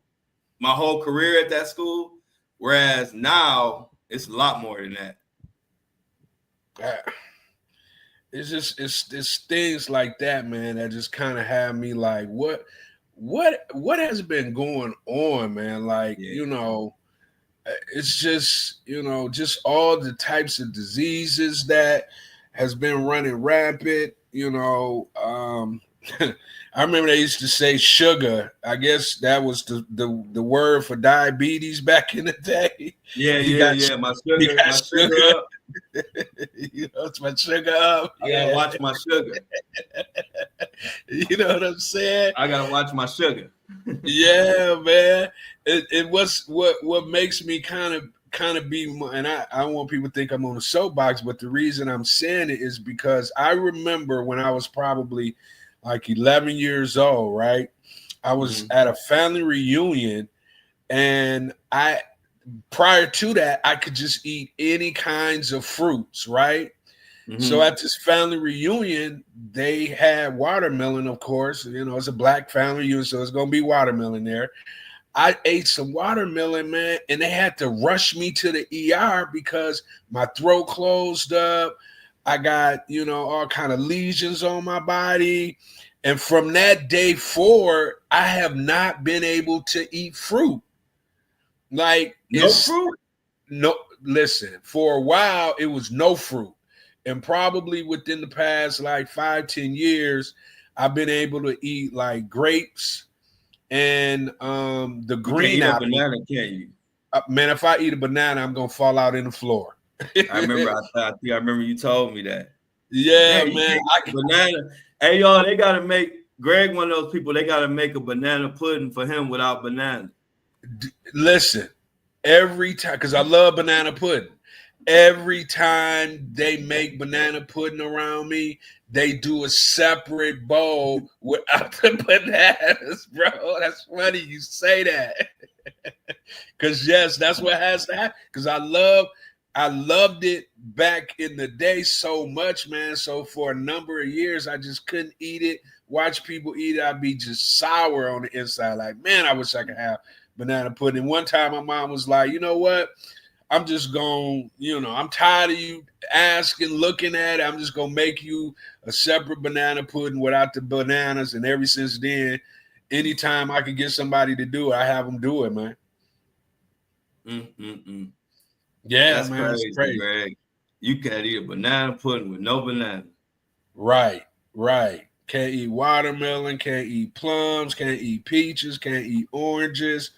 S1: my whole career at that school. Whereas now it's a lot more than that.
S2: Uh, it's things like that, man, that just kind of have me like, what has been going on, man? Like,
S1: Yeah.
S2: you know, it's just, just all the types of diseases that has been running rampant. I remember they used to say sugar. I guess that was the word for diabetes back in the day.
S1: Yeah,
S2: You
S1: yeah,
S2: got
S1: yeah.
S2: you got
S1: My sugar
S2: sugar.
S1: up.
S2: It's my sugar up.
S1: I gotta
S2: Yeah,
S1: watch my sugar.
S2: you know what I'm saying.
S1: I gotta watch my sugar.
S2: Yeah, man. It was what makes me kind of be, and I don't want people to think I'm on a soapbox, but the reason I'm saying it is because I remember when I was probably like 11 years old, right? I was
S1: Mhm.
S2: at a family reunion, and prior to that, I could just eat any kinds of fruits, right? So
S1: Mhm.
S2: at this family reunion, they had watermelon, of course. It's a black family reunion, so it's gonna be watermelon there. I ate some watermelon, man, and they had to rush me to the ER because my throat closed up. I got, all kind of lesions on my body. And from that day forward, I have not been able to eat fruit. Like,
S1: No fruit.
S2: no, listen, for a while it was no fruit. And probably within the past like 5-10 years, I've been able to eat like grapes and the
S1: You can't
S2: green
S1: eat a
S2: apple.
S1: banana, can you?
S2: Man, if I eat a banana, I'm gonna fall out in the floor.
S1: I remember. I think I remember you told me that. Said,
S2: Yeah,
S1: man, you
S2: man.
S1: can't eat a banana. Hey, y'all, they gotta make Greg one of those people. They gotta make a banana pudding for him without banana.
S2: Listen, every time, because I love banana pudding. Every time they make banana pudding around me, they do a separate bowl without the bananas, bro. That's funny you say that. Because yes, that's what has to happen. Because I loved it back in the day so much, man. So for a number of years, I just couldn't eat it. Watch people eat it, I'd be just sour on the inside. Like, man, I wish I could have banana pudding. One time, my mom was like, you know what? I'm just going, I'm tired of you asking, looking at it. I'm just going to make you a separate banana pudding without the bananas. And ever since then, anytime I can get somebody to do it, I have them do it, man.
S1: Mm-mm-mm.
S2: Yeah,
S1: That's
S2: man, it's
S1: crazy,
S2: crazy.
S1: Greg. You can't eat a banana pudding with no banana.
S2: Right, right. Can't eat watermelon, can't eat plums, can't eat peaches, can't eat oranges.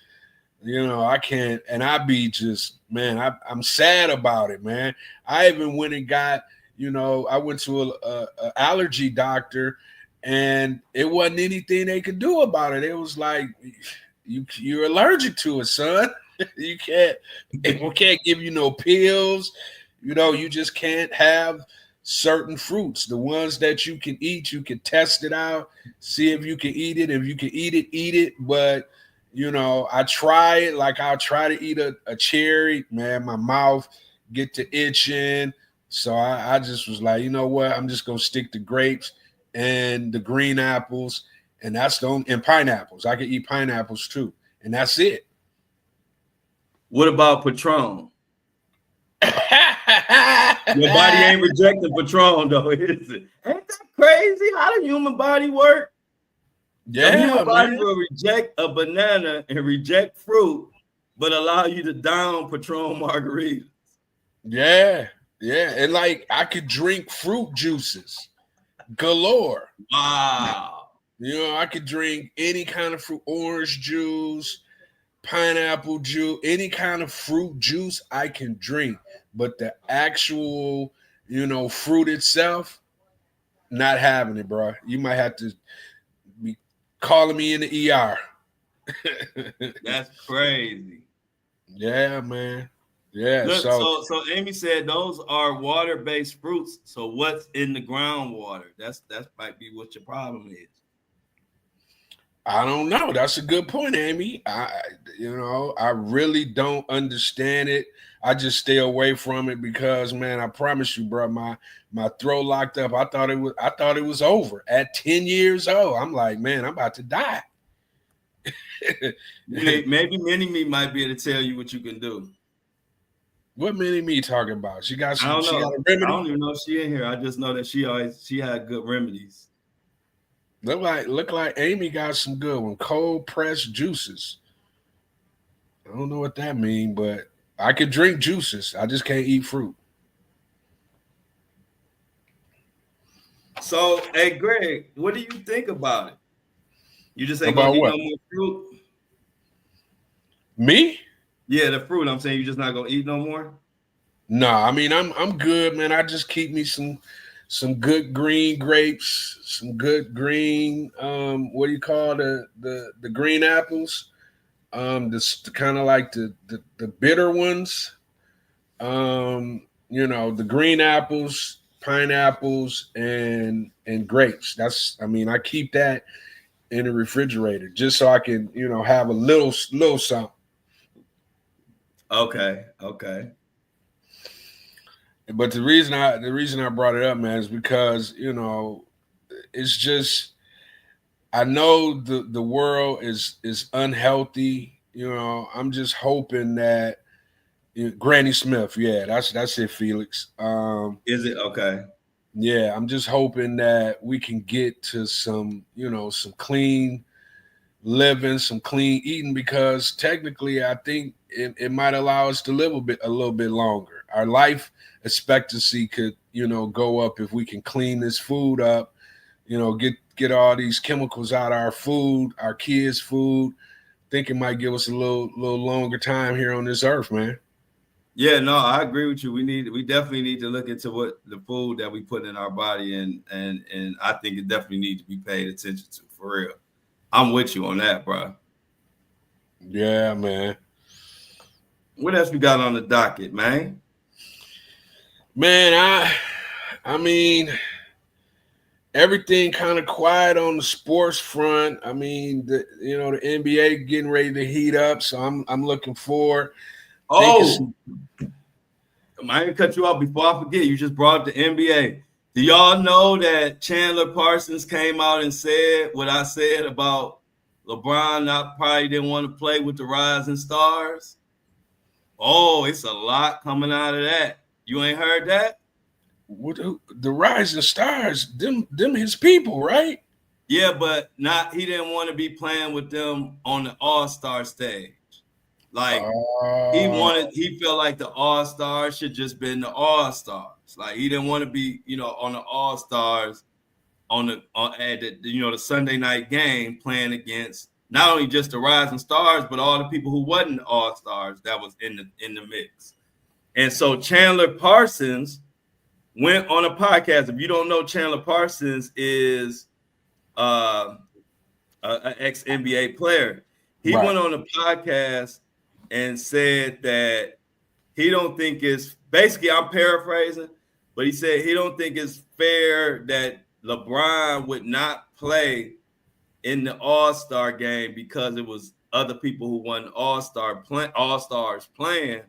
S2: I can't, and I be just, man, I'm sad about it, man. I even went and got, I went to a allergy doctor, and it wasn't anything they could do about it. It was like, you're allergic to it, son. You can't, we can't give you no pills. You just can't have certain fruits. The ones that you can eat, you can test it out, see if you can eat it. If you can eat it, eat it. But I try it. Like, I'll try to eat a cherry, man. My mouth get to itching. So I just was like, you know what? I'm just gonna stick to grapes and the green apples, And that's the only, and pineapples. I could eat pineapples too. And that's it.
S1: What about Patron? Your body ain't rejecting Patron, though, is it? Ain't that crazy how the human body works?
S2: Yeah,
S1: the human body
S2: man.
S1: will reject a banana and reject fruit, but allow you to down Patron margaritas.
S2: Yeah, yeah. And like I could drink fruit juices galore.
S1: Wow.
S2: You know, I could drink any kind of fruit, orange juice, pineapple juice, any kind of fruit juice I can drink. But the actual, fruit itself, not having it, bro. You might have to be calling me in the ER.
S1: That's crazy.
S2: Yeah, man. Yeah.
S1: Look, so Amy said those are water-based fruits. So what's in the groundwater? That might be what your problem is.
S2: I don't know. That's a good point, Amy. I really don't understand it. I just stay away from it because, man, I promise you, bro, my throat locked up. I thought it was over at 10 years old. I'm like, man, I'm about to die.
S1: Maybe Mini-Me might be able to tell you what you can do.
S2: What Mini-Me talking about? She got some.
S1: I don't know.
S2: She got a remedy.
S1: I don't even know if she in here. I just know that she had good remedies.
S2: Look like Amy got some good one. Cold pressed juices. I don't know what that means, but I could drink juices. I just can't eat fruit.
S1: So, hey, Greg, what do you think about it? You just ain't
S2: About
S1: gonna eat
S2: what?
S1: no more fruit?
S2: Me?
S1: Yeah, the fruit. I'm saying you're just not gonna eat no more.
S2: No, I mean I'm good, man. I just keep me some good green grapes, some good green what do you call the green apples? This kind of like the bitter ones. The green apples, pineapples, and grapes. I keep that in the refrigerator just so I can, have a little something.
S1: Okay.
S2: But the reason I brought it up, man, is because it's just I know the world is unhealthy. I'm just hoping that Granny Smith, yeah, that's it, Felix.
S1: Is it okay?
S2: Yeah, I'm just hoping that we can get to some clean living, some clean eating, because technically I think it might allow us to live a little bit longer. Our life expectancy could, go up if we can clean this food up, get all these chemicals out of our food, our kids' food. I think it might give us a little longer time here on this earth, man.
S1: Yeah, no, I agree with you. We definitely need to look into what the food that we put in our body, and I think it definitely needs to be paid attention to, for real. I'm with you on that, bro.
S2: Yeah, man.
S1: What else we got on the docket, man?
S2: Man, I mean, everything kind of quiet on the sports front. I mean, the NBA getting ready to heat up, so I'm looking forward.
S1: Oh, I ain't cut you off before I forget. You just brought up the NBA. Do y'all know that Chandler Parsons came out and said what I said about LeBron probably didn't want to play with the rising stars? Oh, it's a lot coming out of that. You ain't heard that?
S2: The rising stars, them his people, right?
S1: Yeah, but he didn't want to be playing with them on the All-Star stage. Like he felt like the All-Stars should just been the All-Stars. Like he didn't want to be, on the All-Stars at the Sunday night game playing against not only just the rising stars, but all the people who wasn't All-Stars that was in the mix. And so Chandler Parsons went on a podcast. If you don't know, Chandler Parsons is an ex-NBA player. He went on a podcast and said that he don't think it's, basically I'm paraphrasing, but he said he don't think it's fair that LeBron would not play in the All-Star game because it was other people who won All-Stars playing,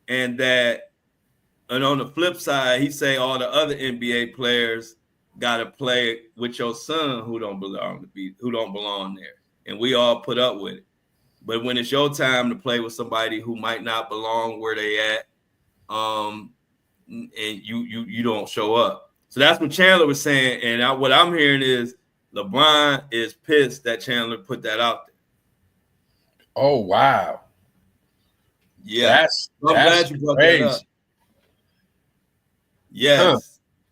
S1: and on the flip side, he say all the other NBA players got to play with your son who don't belong there, and we all put up with it. But when it's your time to play with somebody who might not belong where they at, and you don't show up. So that's what Chandler was saying, and what I'm hearing is LeBron is pissed that Chandler put that out there.
S2: Oh wow,
S1: yeah, I'm glad you brought that up. Yes. Huh.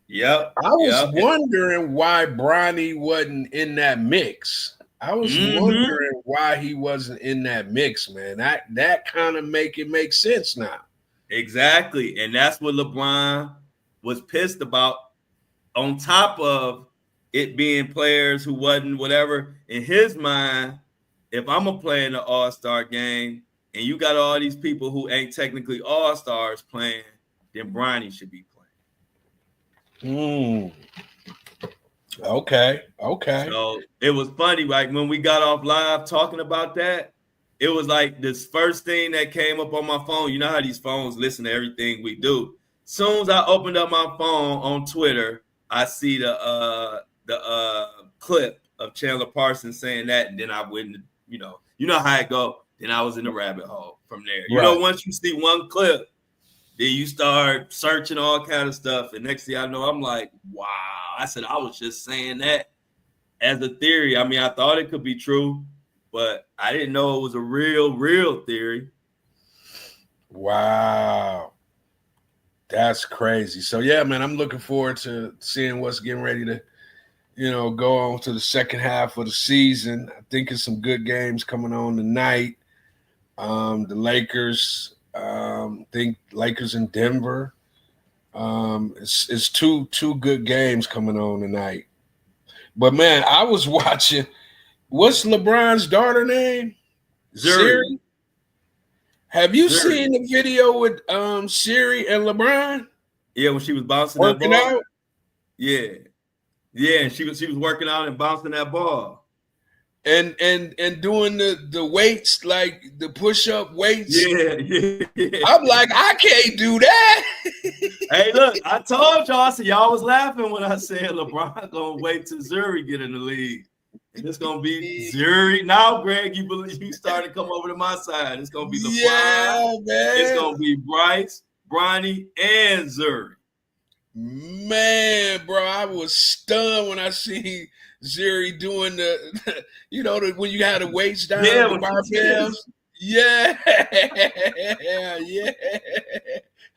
S1: Yep.
S2: I was wondering why Bronny wasn't in that mix. I was wondering why he wasn't in that mix, man. That kind of make sense now.
S1: Exactly. And that's what LeBron was pissed about, on top of it being players who wasn't whatever. In his mind, if I'm going to play in the All-Star game and you got all these people who ain't technically All-Stars playing, then Bronny should be playing.
S2: Okay.
S1: So it was funny, like when we got off live talking about that, it was like this first thing that came up on my phone. You know how these phones listen to everything we do. Soon as I opened up my phone on Twitter, I see the clip of Chandler Parsons saying that, and then I went, you know how it go. Then I was in the rabbit hole from there. You know, once you see one clip, then you start searching all kind of stuff, and next thing I know, I'm like, wow. I said I was just saying that as a theory. I mean, I thought it could be true, but I didn't know it was a real theory.
S2: Wow. That's crazy. So, yeah, man, I'm looking forward to seeing what's getting ready to, go on to the second half of the season. I think it's some good games coming on tonight. The Lakers, think Lakers in Denver. It's two good games coming on tonight. But, man, I was watching. What's LeBron's daughter name?
S1: Zuri.
S2: Have you seen the video with Siri and LeBron?
S1: Yeah, when she was bouncing
S2: working
S1: that ball.
S2: Out?
S1: Yeah, and she was working out and bouncing that ball.
S2: And doing the weights, like the push-up weights.
S1: Yeah.
S2: I'm like, I can't do that.
S1: Hey, look, I told y'all, so y'all was laughing when I said LeBron gonna wait till Zuri get in the league. And it's gonna be Zuri. Now, Greg, you started to come over to my side. It's gonna be LeBron.
S2: Yeah, man.
S1: It's gonna be Bryce, Bronny, and Zuri.
S2: Man, bro, I was stunned when I see Zuri doing when you had the weights down, the barbells. Yeah.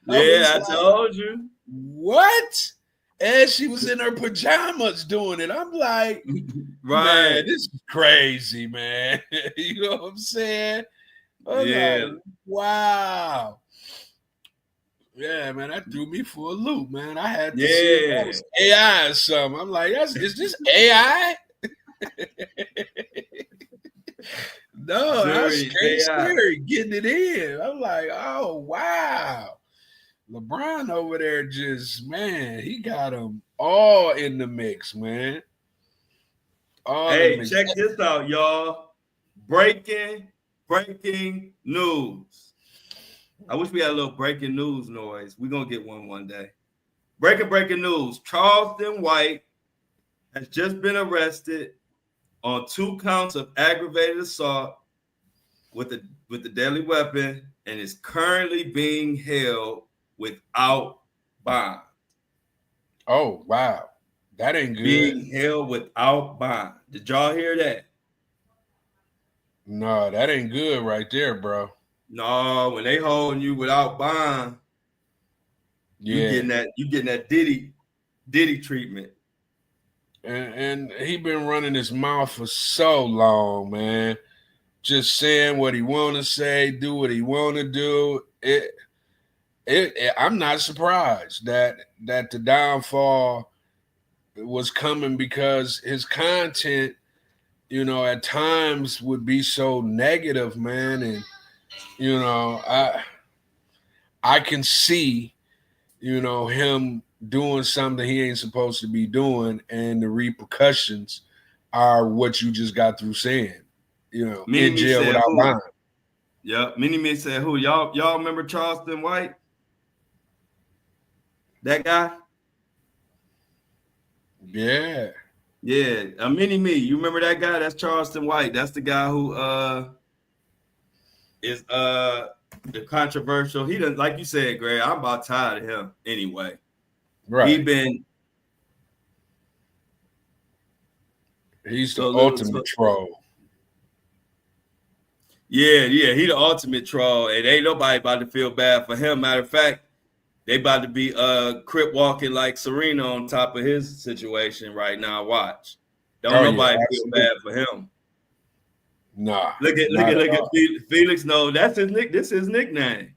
S1: I told you.
S2: What? And she was in her pajamas doing it. I'm like, man, this is crazy, man. You know what I'm saying? Like, wow. Yeah, man, that threw me for a loop, man. I had to see if that was AI or something. I'm like, is this AI? No, that's scary getting it in. I'm like, oh, wow. LeBron over there he got them all in the mix, man.
S1: Hey, check this out, y'all. Breaking news. I wish we had a little breaking news noise. We're going to get one day. Breaking news. Charleston White has just been arrested on 2 counts of aggravated assault with a deadly weapon and is currently being held without bond.
S2: Oh, wow. That ain't good.
S1: Being held without bond. Did y'all hear that?
S2: No, that ain't good right there, bro.
S1: No, when they holding you without bond, you getting that Diddy treatment.
S2: And he been running his mouth for so long, man. Just saying what he want to say, do what he want to do. I'm not surprised that the downfall was coming, because his content, at times would be so negative, man. And, I can see, him doing something he ain't supposed to be doing, and the repercussions are what you just got through saying, in jail without bond.
S1: Yeah, Mini-Me said who? Y'all remember Charleston White? That guy?
S2: Yeah.
S1: Yeah, a mini me. You remember that guy? That's Charleston White. That's the guy who is the controversial. He doesn't, like you said, Greg. I'm about tired of him anyway. He
S2: Right.
S1: been
S2: He's the
S1: so
S2: ultimate troll.
S1: yeah. He the ultimate troll, and ain't nobody about to feel bad for him. Matter of fact, they about to be crip walking like Serena on top of his situation right now. Watch. Don't
S2: Oh yeah,
S1: nobody feel
S2: absolutely.
S1: bad for him.
S2: Nah,
S1: Look
S2: not at
S1: at
S2: all.
S1: Felix. No, that's his nick. This is his nickname.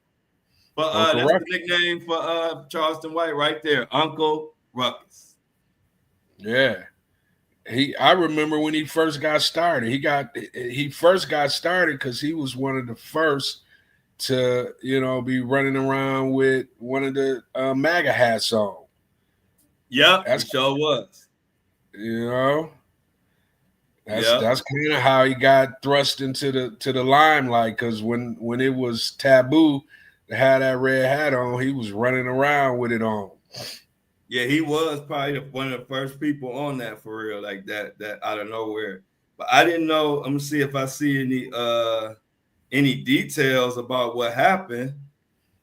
S1: But
S2: Uncle
S1: that's the
S2: Ruckus.
S1: nickname for Charleston White right there, Uncle Ruckus.
S2: Yeah. I remember when he first got started. He first got started because he was one of the first to, be running around with one of the MAGA hats on.
S1: Yep, he
S2: That's
S1: sure was.
S2: you know,
S1: Yep.
S2: that's kind of how he got thrust into the limelight. Because when it was taboo to have that red hat on, he was running around with it on.
S1: Yeah, he was probably one of the first people on that for real, like that out of nowhere. But I didn't know. I'm gonna see if I see any details about what happened.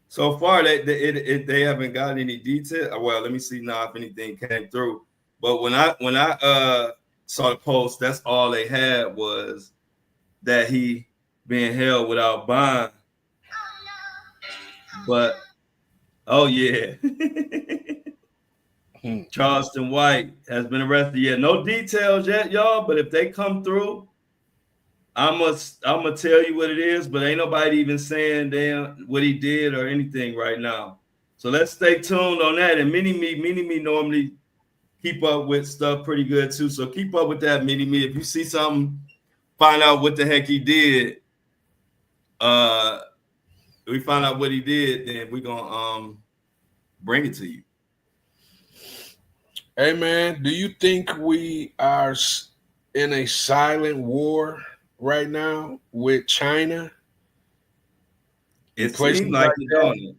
S1: So far, they haven't got any detail. Well, let me see now if anything came through. But when I saw the post, that's all they had was that he being held without bond. But oh yeah, Charleston White has been arrested. Yeah, no details yet, y'all. But if they come through, I'm gonna tell you what it is. But ain't nobody even saying damn what he did or anything right now. So let's stay tuned on that. And Mini Me normally keep up with stuff pretty good too. So keep up with that, Mini Me. If you see something, find out what the heck he did. We find out what he did, then we're gonna bring it to you.
S2: Hey man, do you think we are in a silent war right now with China and
S1: It
S2: places
S1: seemed like
S2: like
S1: it,
S2: that?
S1: don't it?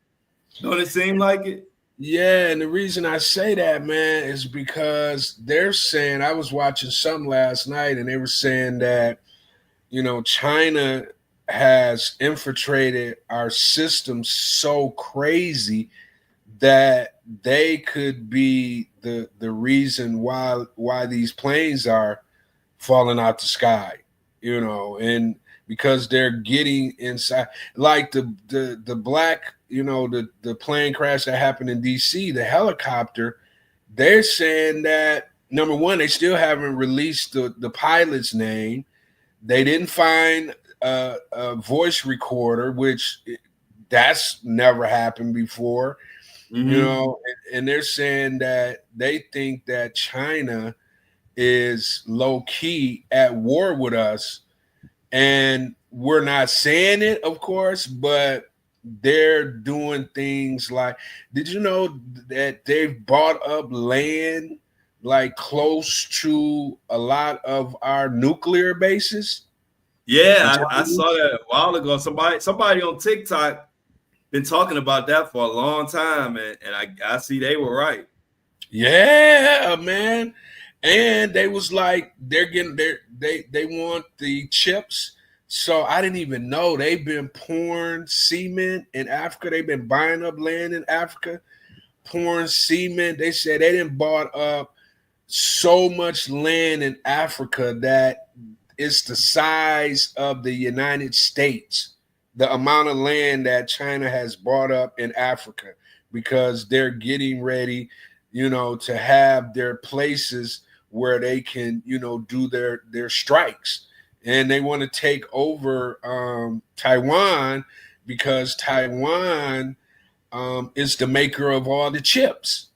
S1: Don't it seem like it?
S2: Yeah, and the reason I say that, man, is because they're saying I was watching something last night and they were saying that, China has infiltrated our system so crazy that they could be the reason why these planes are falling out the sky, and because they're getting inside, like the black, the plane crash that happened in DC, the helicopter. They're saying that number one, they still haven't released the pilot's name. They didn't find a voice recorder, which that's never happened before,
S1: Mm-hmm.
S2: and they're saying that they think that China is low key at war with us, and we're not saying it, of course, but they're doing things like, did you know that they've bought up land like close to a lot of our nuclear bases? I'm
S1: Yeah, I
S2: telling you.
S1: saw that a while ago. Somebody on TikTok been talking about that for a long time, and I see they were right.
S2: Yeah, man. And they was like, they're getting they want the chips. So I didn't even know they've been pouring cement in Africa. They've been buying up land in Africa, pouring cement. They said they didn't bought up so much land in Africa that it's the size of the United States, the amount of land that China has bought up in Africa, because they're getting ready, to have their places where they can, do their strikes. And they want to take over Taiwan, because Taiwan is the maker of all the chips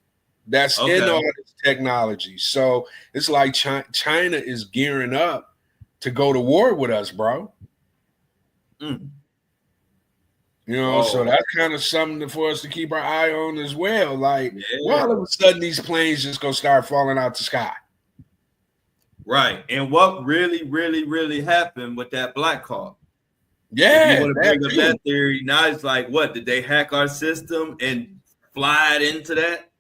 S2: that's in
S1: Okay.
S2: all this technology. So it's like China is gearing up to go to war with us, bro.
S1: Mm.
S2: So
S1: Whoa.
S2: that's kind of something for us to keep our eye on as well. Like, why
S1: Yeah.
S2: all of a sudden these planes just gonna start falling out the sky?
S1: Right. And what really, really, really happened with that black car? If you
S2: Yeah,
S1: want to
S2: that
S1: bring up
S2: too.
S1: that theory, now it's like, what did they hack our system and fly it into that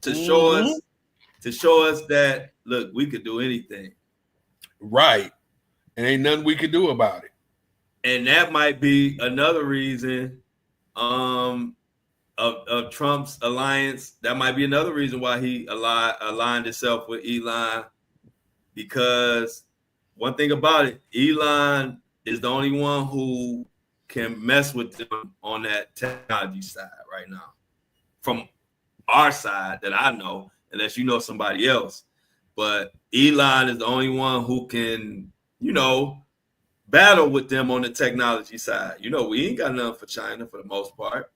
S1: to show
S2: Hmm.
S1: us? to show us that, look, we could do anything.
S2: Right. And ain't nothing we could do about it.
S1: And that might be another reason of Trump's alliance. That might be another reason why he aligned himself with Elon, because one thing about it, Elon is the only one who can mess with them on that technology side right now. From our side that I know, unless you know somebody else. But Elon is the only one who can, battle with them on the technology side. We ain't got nothing for China for the most part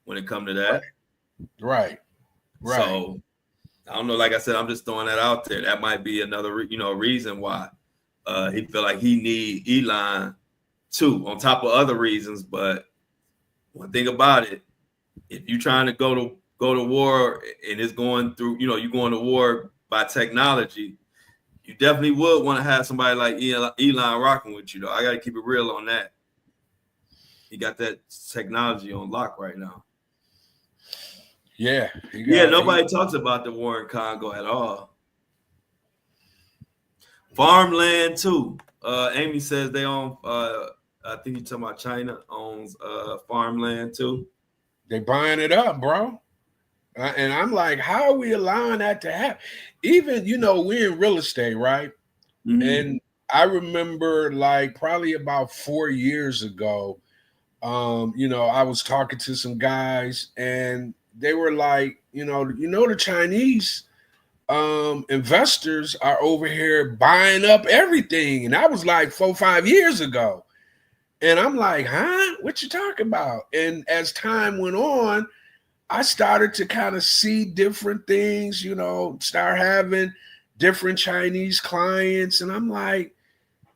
S1: when it comes to that.
S2: Right.
S1: So I don't know. Like I said, I'm just throwing that out there. That might be another, reason why he feel like he need Elon too, on top of other reasons. But one thing about it, if you're trying to go to war and it's going through, you're going to war by technology, you definitely would want to have somebody like Elon rocking with you, though. I got to keep it real on that. He got that technology on lock right now.
S2: Yeah.
S1: Nobody talks about the war in Congo at all. Farmland too. Amy says they own, I think you're talking about China owns farmland too.
S2: They buying it up, bro. And I'm like, how are we allowing that to happen? Even, we're in real estate, right? Mm-hmm. And I remember like probably about 4 years ago, I was talking to some guys and they were like, the Chinese investors are over here buying up everything. And that was like 4-5 years ago. And I'm like, huh? What you talking about? And as time went on, I started to kind of see different things, start having different Chinese clients. And I'm like,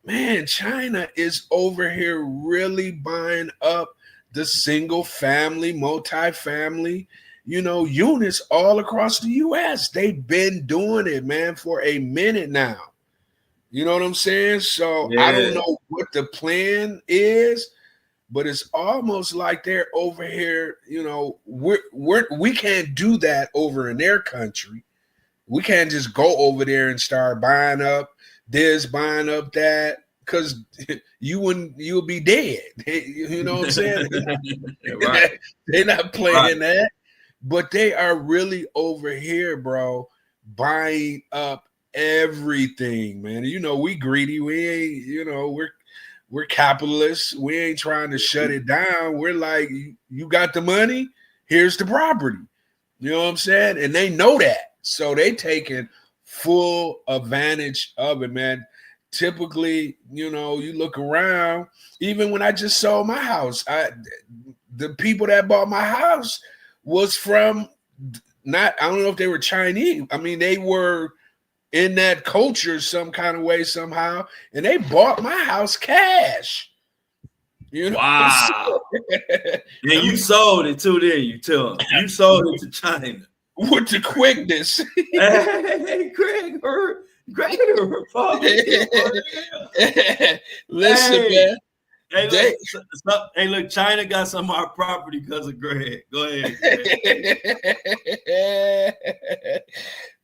S2: man, China is over here really buying up the single family, multi-family, units all across the US. They've been doing it, man, for a minute now. You know what I'm saying? So I don't know what the plan is, but it's almost like they're over here, we can't do that over in their country. We can't just go over there and start buying up this, buying up that, because you'll be dead. You know what I'm saying? Right. They're not playing that, but they are really over here, bro, buying up everything, man. We greedy. We ain't, we're capitalists. We ain't trying to shut it down. We're like, you got the money, here's the property. You know what I'm saying? And they know that. So they taking full advantage of it, man. Typically, you look around, even when I just sold my house, the people that bought my house was from I don't know if they were Chinese. I mean, they were in that culture some kind of way somehow, and they bought my house cash.
S1: Wow. And you sold it too, then you tell them. You sold it to China.
S2: With the quickness.
S1: Hey, Greg,
S2: listen, man.
S1: Hey, look, China got some of our property because of Greg. Go ahead.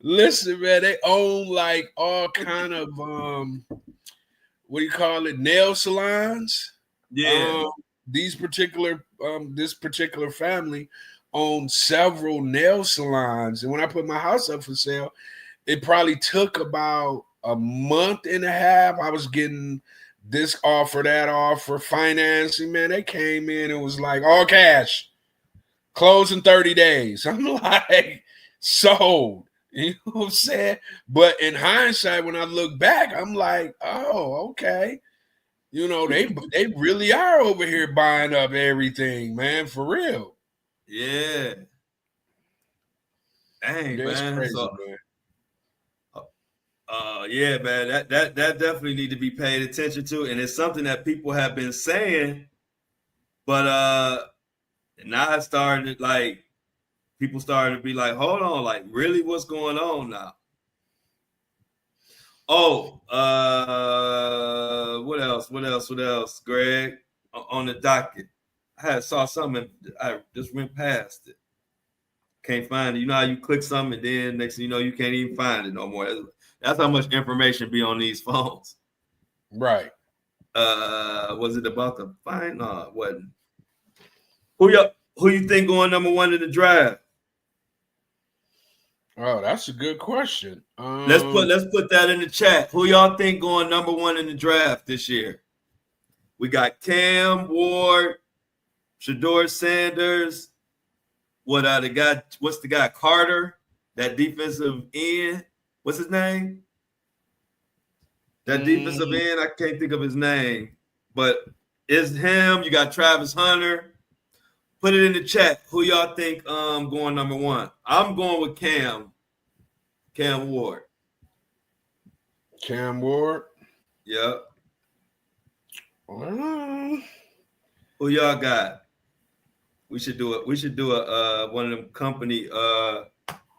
S2: Listen, man, they own like all kind of what do you call it? Nail salons.
S1: Yeah.
S2: This particular family owned several nail salons, and when I put my house up for sale, it probably took about a month and a half. I was getting this offer, that offer, financing. Man, they came in and was like, all cash, close in 30 days. I'm like, sold. You know what I'm saying? But in hindsight, when I look back, I'm like, oh, okay. They really are over here buying up everything, man, for real.
S1: Yeah. Dang, man.
S2: Crazy,
S1: so,
S2: man.
S1: Yeah, man. That definitely need to be paid attention to, and it's something that people have been saying, but now it started like people started to be like, hold on, like really, what's going on now? Oh, what else, Greg? On the docket, I saw something. I just went past it. Can't find it. You know how you click something and then next thing you know you can't even find it no more. That's how much information be on these phones.
S2: Right.
S1: Was it about the fine? No, it wasn't. Who you think going number one in the draft?
S2: Oh, that's a good question.
S1: Let's put that in the chat. Who y'all think going number one in the draft this year? We got Cam Ward, Shedeur Sanders. What's the guy Carter? That defensive end. What's his name? That defensive end. I can't think of his name, but it's him. You got Travis Hunter. Put it in the chat. Who y'all think going number one? I'm going with Cam Ward.
S2: Cam Ward.
S1: Yep.
S2: Well,
S1: who y'all got? We should do it. We should do a one of them company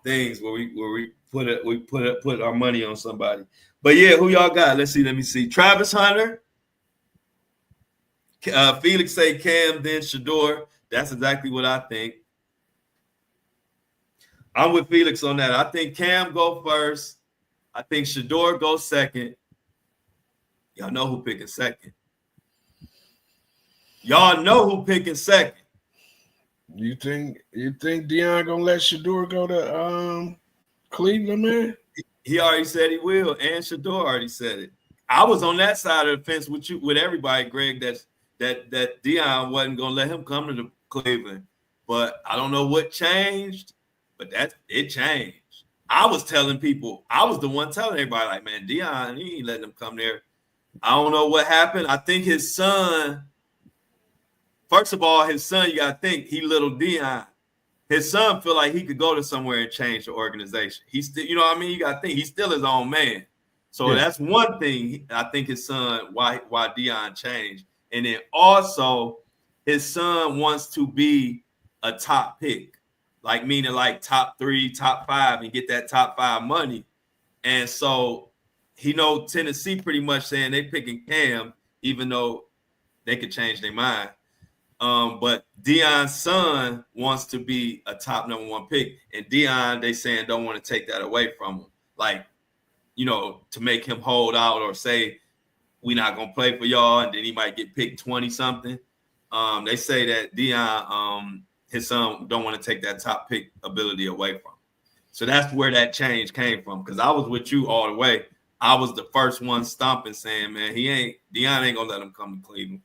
S1: things where we put our money on somebody. But yeah, who y'all got? Let me see. Travis Hunter. Felix say Cam, then Shedeur. That's exactly what I think. I'm with Felix on that. I think Cam go first. I think Shedeur goes second. Y'all know who picking second. Y'all know who picking second.
S2: You think Deion gonna let Shedeur go to Cleveland, man?
S1: He already said he will, and Shedeur already said it. I was on that side of the fence with everybody, Greg. That Deion wasn't gonna let him come to the Cleveland, but I don't know what changed. But it changed. I was telling people, I was the one telling everybody, like, man, Deion, he ain't letting him come there. I don't know what happened. I think his son. First of all, his son, you got to think, he little Deion. His son feel like he could go to somewhere and change the organization. He's still, you know what I mean? You got to think, he's still his own man. So That's one thing I think his son, why Deion changed. And then also, his son wants to be a top pick, like meaning like top 3, top 5, and get that top 5 money. And so he know Tennessee pretty much saying they picking Cam, even though they could change their mind. But Deion's son wants to be a top number 1 pick, and Deion, they saying don't want to take that away from him, like, you know, to make him hold out or say we're not gonna play for y'all, and then he might get picked 20 something. They say that Deion, his son, don't want to take that top pick ability away from him. So that's where that change came from. Because I was with you all the way. I was the first one stomping, saying, man, Deion ain't gonna let him come to Cleveland.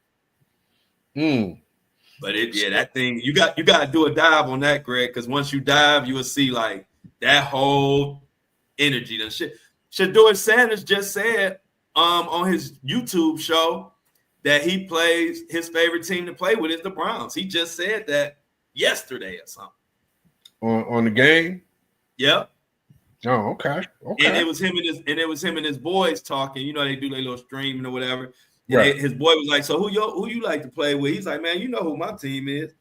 S1: But that thing, you got to do a dive on that, Greg, because once you dive, you will see like that whole energy. That shit. Shedeur Sanders just said on his YouTube show that he plays, his favorite team to play with is the Browns. He just said that yesterday or something.
S2: On the game?
S1: Yep.
S2: Oh, okay.
S1: And it was him and his boys talking. You know, they do their little streaming or whatever. Right. His boy was like, so who you like to play with? He's like, man, you know who my team is.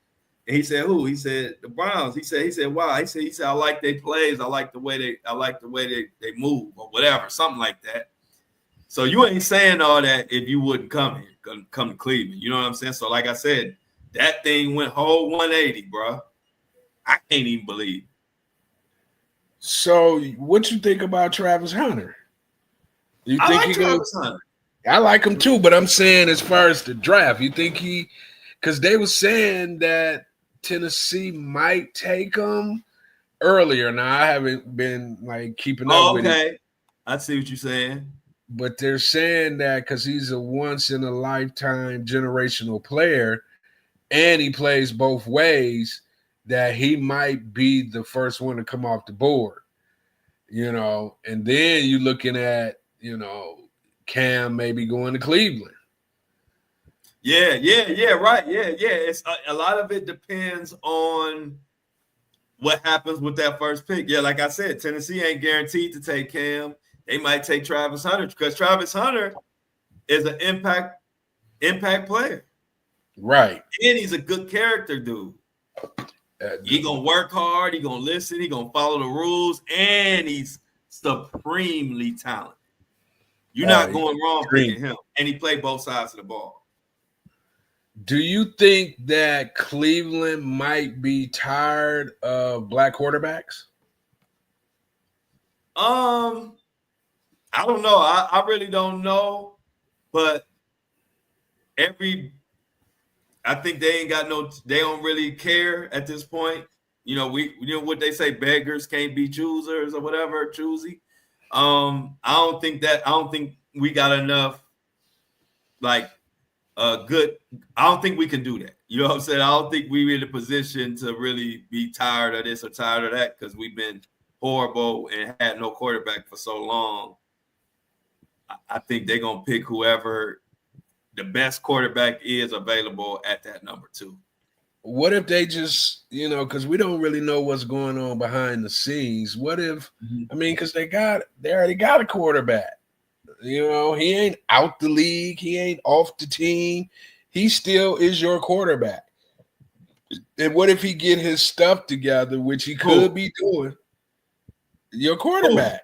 S1: And he said, who? He said, the Browns. He said, why? He said, I like their plays. I like the way they move or whatever, something like that. So you ain't saying all that if you wouldn't come to Cleveland. You know what I'm saying? So like I said, that thing went whole 180, bro. I can't even believe it.
S2: So what you think about Travis Hunter? You think he
S1: Travis Hunter.
S2: I like him too, but I'm saying as far as the draft, you think because they were saying that Tennessee might take him earlier. Now I haven't been like keeping up with it.
S1: Okay, I see what you're saying.
S2: But they're saying that because he's a once in a lifetime generational player, and he plays both ways, that he might be the first one to come off the board. You know, and then you're looking at, you know, Cam maybe going to Cleveland.
S1: Yeah, right. Yeah. It's a lot of it depends on what happens with that first pick. Yeah, like I said, Tennessee ain't guaranteed to take Cam. They might take Travis Hunter because Travis Hunter is an impact player.
S2: Right.
S1: And he's a good character, dude. He gonna work hard, he gonna listen, he gonna follow the rules, and he's supremely talented. You're not going wrong picking him. And he played both sides of the ball.
S2: Do you think that Cleveland might be tired of black quarterbacks?
S1: I don't know. I really don't know, but I think they ain't got no. They don't really care at this point. You know what they say: beggars can't be choosers or whatever. Choosy. I don't think that. I don't think we got enough. Like, good. I don't think we can do that. You know what I'm saying? I don't think we're in a position to really be tired of this or tired of that because we've been horrible and had no quarterback for so long. I think they're gonna pick whoever the best quarterback is available at that number 2.
S2: What if they just, because we don't really know what's going on behind the scenes. What if, because they already got a quarterback. He ain't out the league. He ain't off the team. He still is your quarterback. And what if he get his stuff together, which he could be doing? Your quarterback.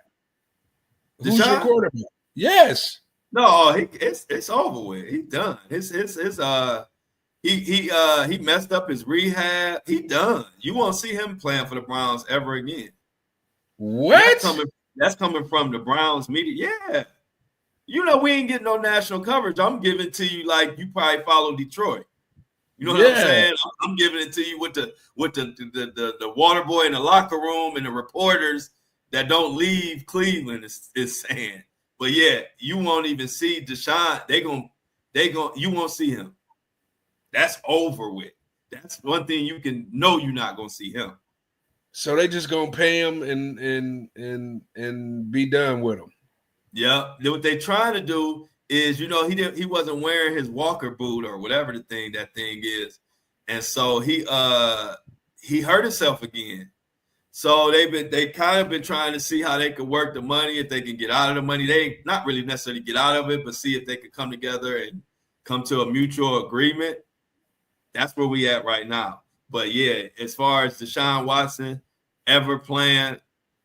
S2: Who's your quarterback? Yes.
S1: No, it's over with. He's done. He messed up his rehab. He done. You won't see him playing for the Browns ever again.
S2: What?
S1: That's coming from the Browns media. Yeah. We ain't getting no national coverage. I'm giving it to you like you probably follow Detroit. You know what I'm saying? I'm giving it to you with the water boy in the locker room and the reporters that don't leave Cleveland is saying. But yeah, you won't even see Deshaun. You won't see him. That's over with. That's one thing you can know you're not gonna see him.
S2: So they just gonna pay him and be done with him.
S1: Yeah. What they trying to do is, he wasn't wearing his walker boot or whatever that thing is, and so he hurt himself again. So they kind of been trying to see how they could work the money, if they can get out of the money. They not really necessarily get out of it, but see if they could come together and come to a mutual agreement. That's where we at right now. But yeah, as far as Deshaun Watson ever playing,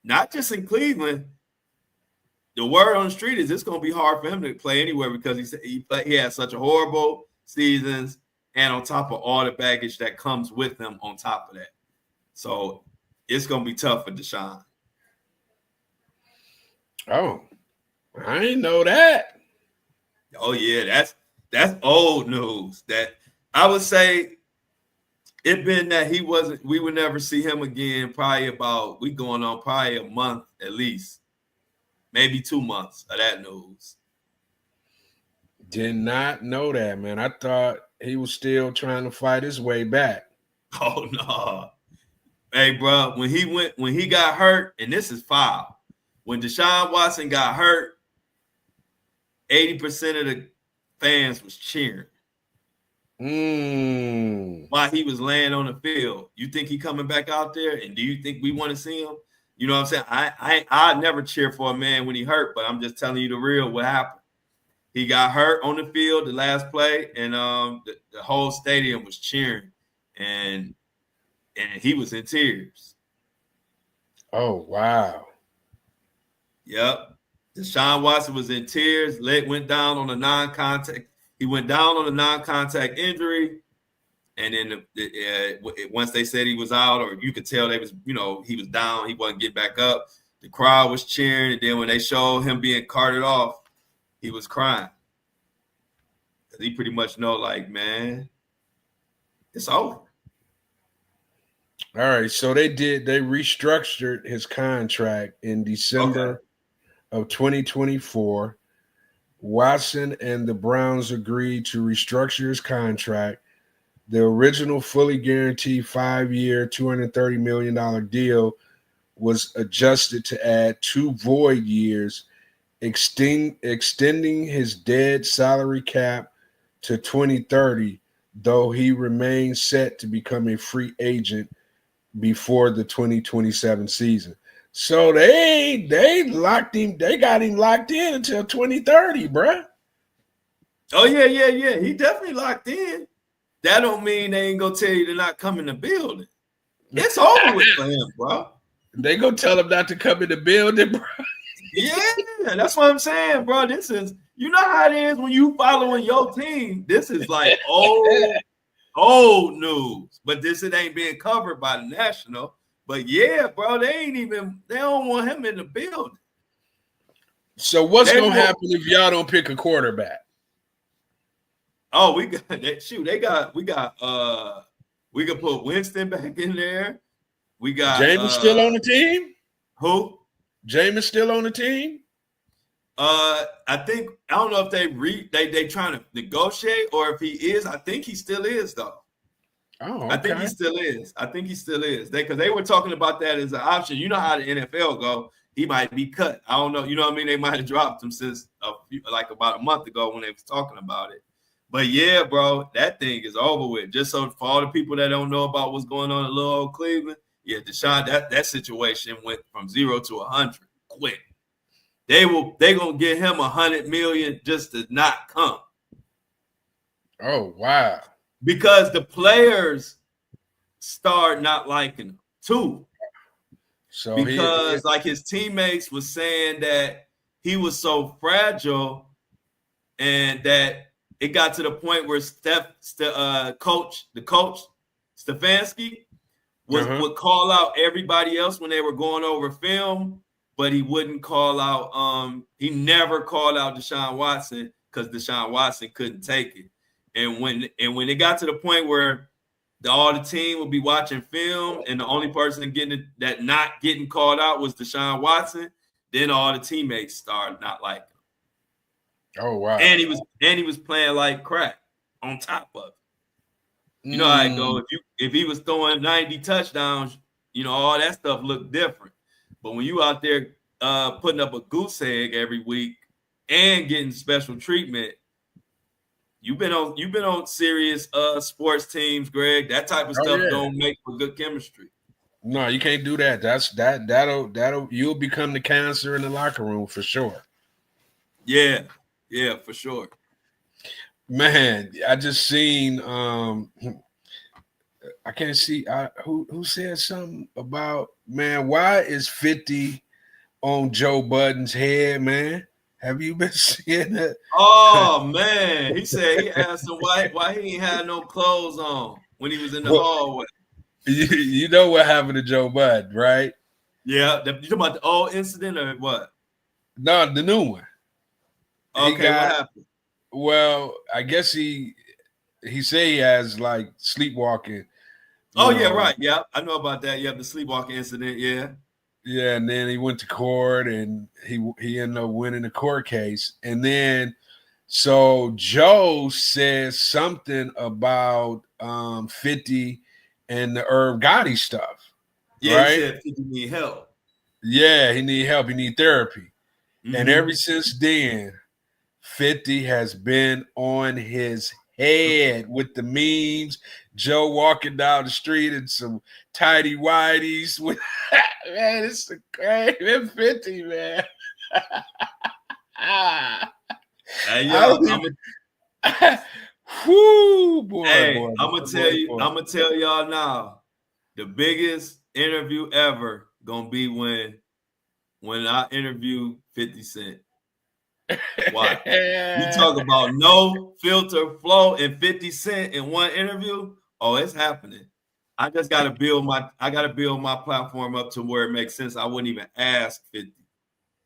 S1: not just in Cleveland, the word on the street is it's going to be hard for him to play anywhere because he had such a horrible seasons, and on top of all the baggage that comes with him on top of that. So it's going to be tough for Deshaun.
S2: Oh, I didn't know that.
S1: Oh, yeah, that's old news. That I would say it been that we would never see him again, probably going on probably a month at least, maybe 2 months of that news.
S2: Did not know that, man. I thought he was still trying to fight his way back.
S1: Oh, no. Hey, bro, when he got hurt, and this is foul, when Deshaun Watson got hurt, 80% of the fans was cheering. While he was laying on the field. You think he coming back out there? And do you think we want to see him? You know what I'm saying? I never cheer for a man when he hurt, but I'm just telling you the real what happened. He got hurt on the field the last play, and the whole stadium was cheering, and he was in tears.
S2: Oh, wow.
S1: Yep. Deshaun Watson was in tears. Leg went down on a non-contact. He went down on a non-contact injury, and then once they said he was out, or you could tell he was down. He wasn't getting back up. The crowd was cheering, and then when they showed him being carted off, he was crying. He pretty much know, like, man, it's over.
S2: All right, so they restructured his contract in December of 2024. Watson and the Browns agreed to restructure his contract. The original fully guaranteed 5-year, $230 million deal was adjusted to add 2 void years, extending his dead salary cap to 2030, though he remains set to become a free agent before the 2027 season. So they locked him. They got him locked in until 2030, bruh.
S1: Oh yeah. He definitely locked in. That don't mean they ain't gonna tell you to not come in the building. It's over with for him, bro.
S2: They gonna tell him not to come in the building, bro.
S1: Yeah, that's what I'm saying, bro. This is You know how it is when you following your team. This is like old news, but it ain't being covered by the national. But yeah, bro, they don't want him in the building.
S2: So what's gonna happen if y'all don't pick a quarterback?
S1: Oh, we got that. Shoot, we could put Winston back in there. We got
S2: Jameis still on the team.
S1: Who?
S2: Jameis still on the team.
S1: I don't know if they trying to negotiate or if he is. I think he still is though.
S2: Oh, okay.
S1: I think he still is. Because they were talking about that as an option. You know how the NFL go. He might be cut. I don't know. You know what I mean? They might have dropped him since about a month ago when they was talking about it. But yeah, bro, that thing is over with. Just so for all the people that don't know about what's going on in little old Cleveland, yeah, Deshaun, that situation went from 0 to 100 quick. They gonna get him $100 million just to not come.
S2: Oh wow!
S1: Because the players start not liking him too. So because like his teammates was saying that he was so fragile, and that it got to the point where the coach Stefanski would call out everybody else when they were going over film, but he wouldn't call out. He never called out Deshaun Watson because Deshaun Watson couldn't take it. And when it got to the point where all the team would be watching film, and the only person not getting called out was Deshaun Watson, then all the teammates started not liking him.
S2: Oh wow!
S1: And he was playing like crack on top of it. You know how it go. If he was throwing 90 touchdowns, all that stuff looked different. But when you out there putting up a goose egg every week and getting special treatment, you've been on serious sports teams, Greg. That type of stuff don't make for good chemistry.
S2: No, you can't do that. That'll you'll become the cancer in the locker room for sure.
S1: Yeah, for sure.
S2: Man, I just seen I can't see who said something about, man, why is 50 on Joe Budden's head, man? Have you been seeing that?
S1: Oh man, he said he asked him why he ain't had no clothes on when he was in the hallway.
S2: You know what happened to Joe Budden, right?
S1: Yeah, you talking about the old incident or what?
S2: No, the new one.
S1: Okay, what happened?
S2: Well, I guess he said he has like sleepwalking.
S1: Oh yeah, right. Yeah, I know about that. Yeah, the sleepwalking incident. Yeah.
S2: Yeah, and then he went to court, and he ended up winning the court case. And then, so Joe said something about 50 and the Irv Gotti stuff.
S1: Yeah,
S2: right?
S1: He said 50 need help.
S2: Yeah, he need help. He need therapy.
S1: Mm-hmm.
S2: And ever since then, 50 has been on his head with the memes. Joe walking down the street in some tidy whities with man, it's a crazy 50, man.
S1: Hey, yo,
S2: boy,
S1: I'm gonna tell y'all now, the biggest interview ever gonna be when I interview 50 Cent. Why? You talk about no filter flow and 50 Cent in one interview. Oh, it's happening. I just gotta build my platform up to where it makes sense. I wouldn't even ask 50.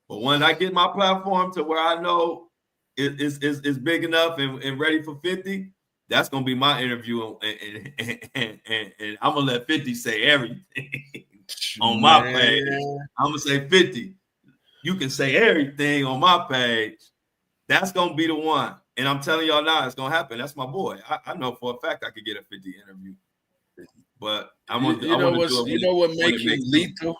S1: But when I get my platform to where I know it's big enough and ready for 50, that's gonna be my interview, and I'm gonna let 50 say everything on my page. I'm gonna say 50. You can say everything on my page. That's gonna be the one. And I'm telling y'all now, it's gonna happen. That's my boy. I know for a fact I could get a 50 interview. But I'm gonna
S2: you know what makes him lethal?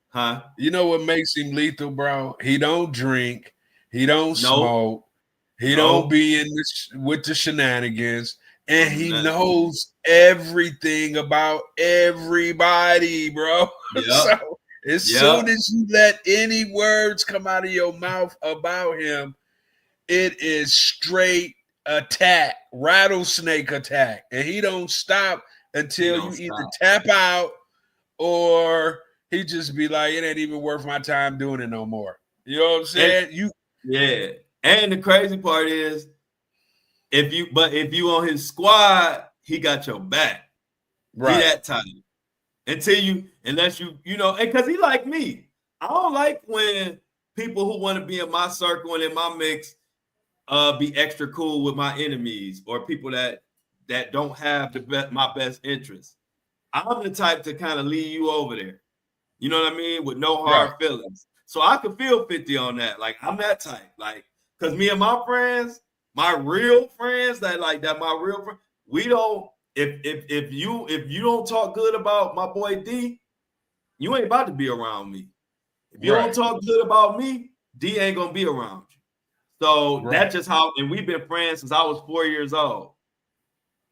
S1: Huh?
S2: You know what makes him lethal, bro? He don't drink, he don't smoke, he don't be in this with the shenanigans, and he knows everything about everybody, bro.
S1: Yep.
S2: So as soon as you let any words come out of your mouth about him, it is straight attack, rattlesnake attack. And he don't stop until you either tap out or he just be like, it ain't even worth my time doing it no more. You know what I'm saying?
S1: And the crazy part is, if you on his squad, he got your back. Right. He that tight. Unless you know, and because he like me. I don't like when people who want to be in my circle and in my mix be extra cool with my enemies or people that don't have my best interest. I'm the type to kind of lead you over there. You know what I mean? With no hard feelings. So I can feel 50 on that. Like, I'm that type. Like, because me and my friends, my real friends, we don't, if you don't talk good about my boy D, you ain't about to be around me. If you don't talk good about me, D ain't gonna be around you. So that's just how, and we've been friends since I was 4 years old.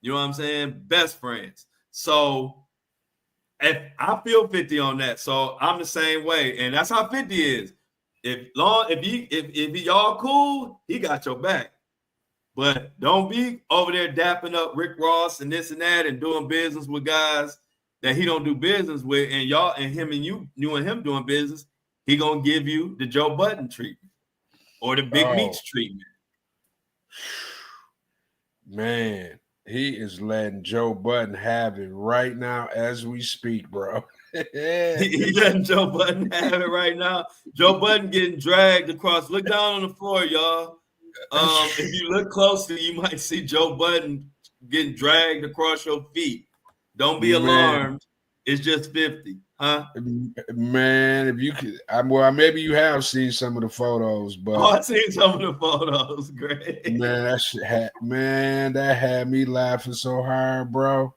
S1: You know what I'm saying? Best friends. So if I feel 50 on that, so I'm the same way, and that's how 50 is. If y'all cool, he got your back. But don't be over there dapping up Rick Ross and this and that and doing business with guys that he don't do business with, and y'all and him and you and him doing business, he gonna give you the Joe Budden treatment or the Big Meats treatment.
S2: Man, he is letting Joe Budden have it right now as we speak, bro.
S1: He letting Joe Budden have it right now. Joe Budden getting dragged across. Look down on the floor, y'all. If you look closely, you might see Joe Budden getting dragged across your feet. Don't be alarmed. It's just 50, huh?
S2: Man, if you could, well, maybe you have seen some of the photos, but
S1: I've seen some of the photos. Great,
S2: man. That had me laughing so hard, bro.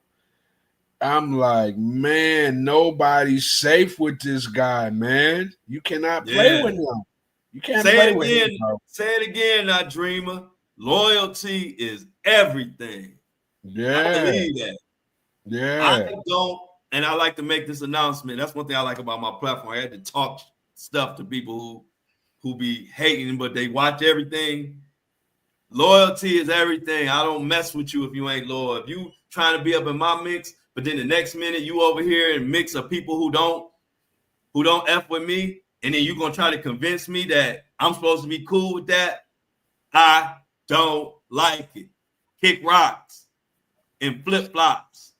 S2: I'm like, man, nobody's safe with this guy, man. You cannot play with him. You can't play with him.
S1: Say it again, now, dreamer. Loyalty is everything.
S2: Yeah,
S1: I believe that.
S2: Yeah,
S1: I don't, and I like to make this announcement. That's one thing I like about my platform. I had to talk stuff to people who be hating, but they watch everything. Loyalty is everything. I don't mess with you if you ain't loyal. If you trying to be up in my mix, but then the next minute you over here and mix of people who don't F with me, and then you're gonna try to convince me that I'm supposed to be cool with that. I don't like it. Kick rocks and flip-flops.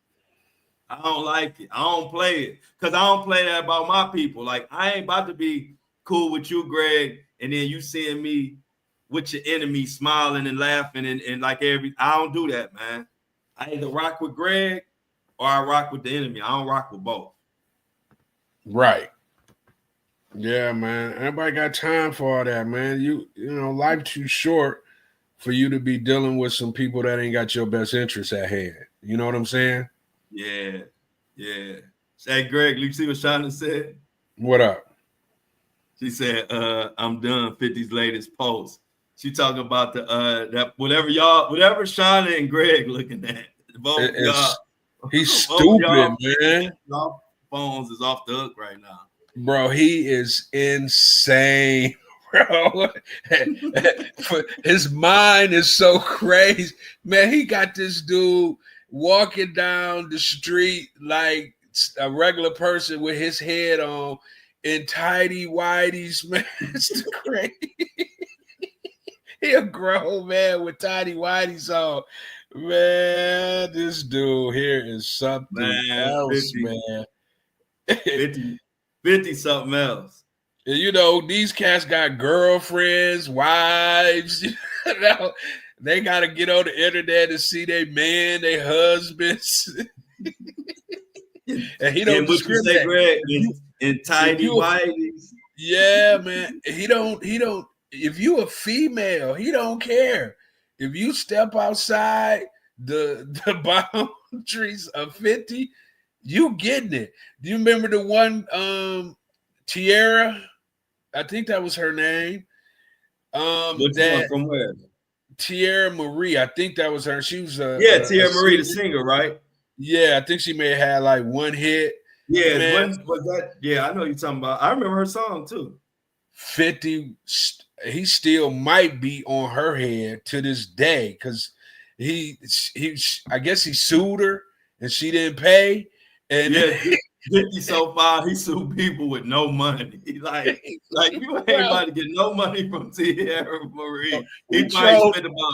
S1: I don't like it. I don't play it. Because I don't play that about my people. Like, I ain't about to be cool with you, Greg, and then you seeing me with your enemy smiling and laughing and like I don't do that, man. I either rock with Greg or I rock with the enemy. I don't rock with both.
S2: Right. Yeah, man. Everybody got time for all that, man. You know, life too short for you to be dealing with some people that ain't got your best interests at hand. You know what I'm saying?
S1: Yeah. Hey, Greg, you see what Shauna said?
S2: What up?
S1: She said, I'm done 50's latest post. She talking about that whatever Shauna and Greg looking at. Both y'all.
S2: He's stupid, man.
S1: Y'all phones is off the hook right now.
S2: Bro, he is insane, bro. His mind is so crazy. Man, he got this dude walking down the street like a regular person with his head on in tidy whities, man. It's crazy. He a grown man with tidy whities on. Man, this dude here is something else,
S1: 50,
S2: man.
S1: 50 something else.
S2: You know, these cats got girlfriends, wives, you know, they got to get on the internet to see their man, their husbands. And he don't discriminate.
S1: Greg, in tidy whities.
S2: Yeah, man. He don't, if you a female, he don't care. If you step outside the boundaries of 50, you getting it. Do you remember the one Tierra? I think that was her name.
S1: Which one, from where?
S2: Tierra Marie. I think that was her. She was
S1: Tierra Marie, the singer, right?
S2: Yeah, I think she may have had like one hit.
S1: Yeah, man. Was that? Yeah, I know you're talking about. I remember her song too.
S2: 50, he still might be on her head to this day because he I guess he sued her and she didn't pay. And
S1: 50 so far, he sued people with no money. Like you ain't about to get no money from Tierra Marie. He might spend about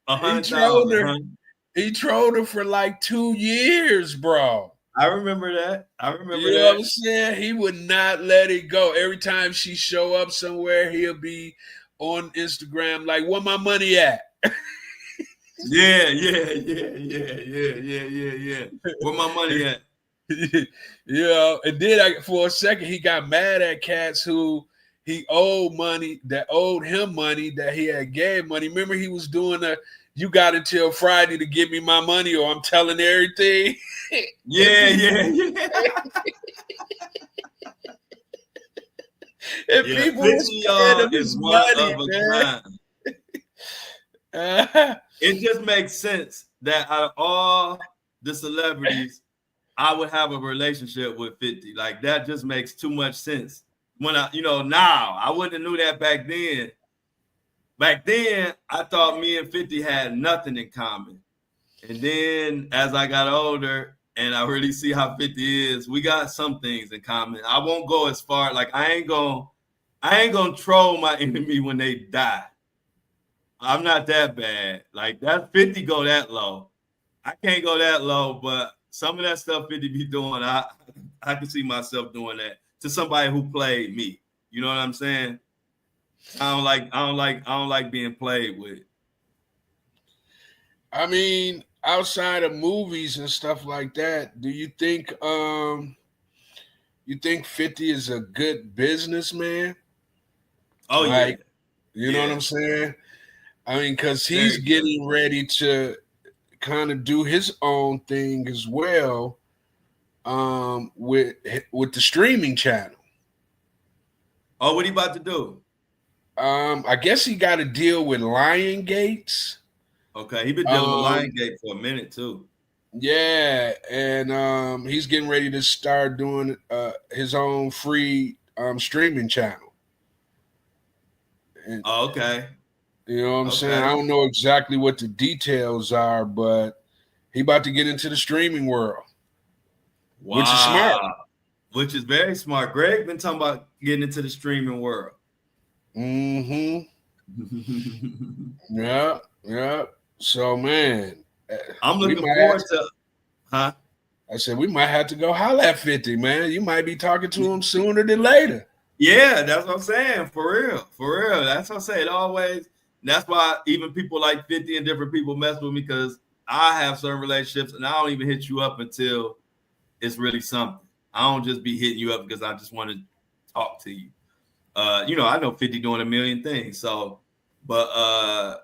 S2: he trolled her.
S1: $100,000.
S2: He trolled her for like 2 years, bro.
S1: I remember that.
S2: You know what I'm saying? He would not let it go. Every time she show up somewhere, he'll be on Instagram like, "Where my money at?"
S1: Yeah. Where my money at?
S2: And then for a second he got mad at cats who he owed money, that owed him money, that he had gave money. Remember, he was doing you got until Friday to give me my money or I'm telling everything.
S1: Yeah.
S2: And people is money, man.
S1: It just makes sense that out of all the celebrities, I would have a relationship with 50. Like, that just makes too much sense. When now I wouldn't have knew that back then. Back then, I thought me and 50 had nothing in common. And then as I got older and I really see how 50 is, we got some things in common. I won't go as far. Like, I ain't gonna troll my enemy when they die. I'm not that bad. Like, that 50 go that low. I can't go that low, but some of that stuff 50 be doing, I can see myself doing that to somebody who played me. You know what I'm saying? I don't like being played with.
S2: I mean, outside of movies and stuff like that, do you think 50 is a good businessman?
S1: Oh, yeah.
S2: You know what I'm saying? I mean, because he's getting ready to kind of do his own thing as well, with the streaming channel.
S1: Oh, what he about to do?
S2: I guess he got to deal with Lion Gates.
S1: Okay, he been dealing with Lion Gate for a minute too.
S2: Yeah, and he's getting ready to start doing his own free streaming channel. And,
S1: okay.
S2: You know what I'm saying? I don't know exactly what the details are, but he about to get into the streaming world.
S1: Wow.
S2: Which is smart.
S1: Which is very smart. Greg been talking about getting into the streaming world.
S2: Mm-hmm. Yeah. So, man,
S1: I'm looking forward to.
S2: I said we might have to go holler at 50, man. You might be talking to him sooner than later.
S1: Yeah, that's what I'm saying. For real. That's what I'm saying. That's why even people like 50 and different people mess with me, because I have certain relationships and I don't even hit you up until it's really something. I don't just be hitting you up because I just want to talk to you. I know 50 doing a million things. So, but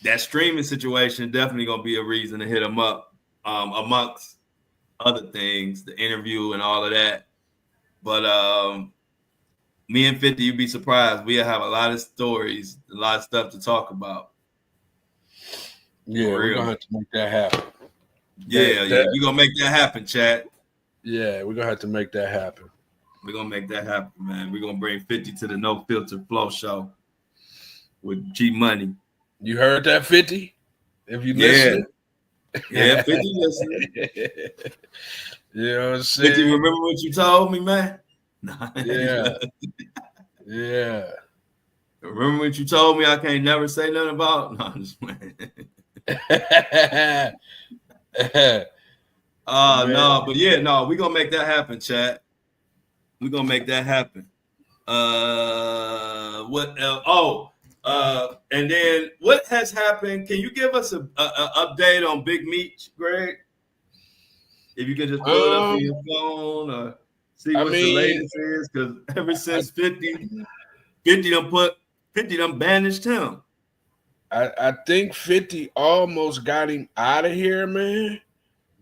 S1: that streaming situation definitely gonna be a reason to hit him up, amongst other things, the interview and all of that. But me and 50, you'd be surprised. We'll have a lot of stories, a lot of stuff to talk about.
S2: Yeah, we're gonna have to make that happen.
S1: Yeah, we're gonna make that happen, chat.
S2: Yeah, we're gonna have to make that happen.
S1: We're gonna make that happen, man. We're gonna bring 50 to the No Filter Flow show with G Money.
S2: You heard that, 50? If you listen.
S1: Yeah, 50 listening.
S2: You know what I'm saying?
S1: 50, remember what you told me, man?
S2: Yeah.
S1: Remember what you told me I can't never say nothing about? No, I'm just playing. No, but yeah, no, we're gonna make that happen, chat. We're gonna make that happen. What else? And then what has happened? Can you give us a update on Big Meech, Greg? If you can just pull it up on your phone or see what the latest is, because ever since 50 done banished him.
S2: I think 50 almost got him out of here, man.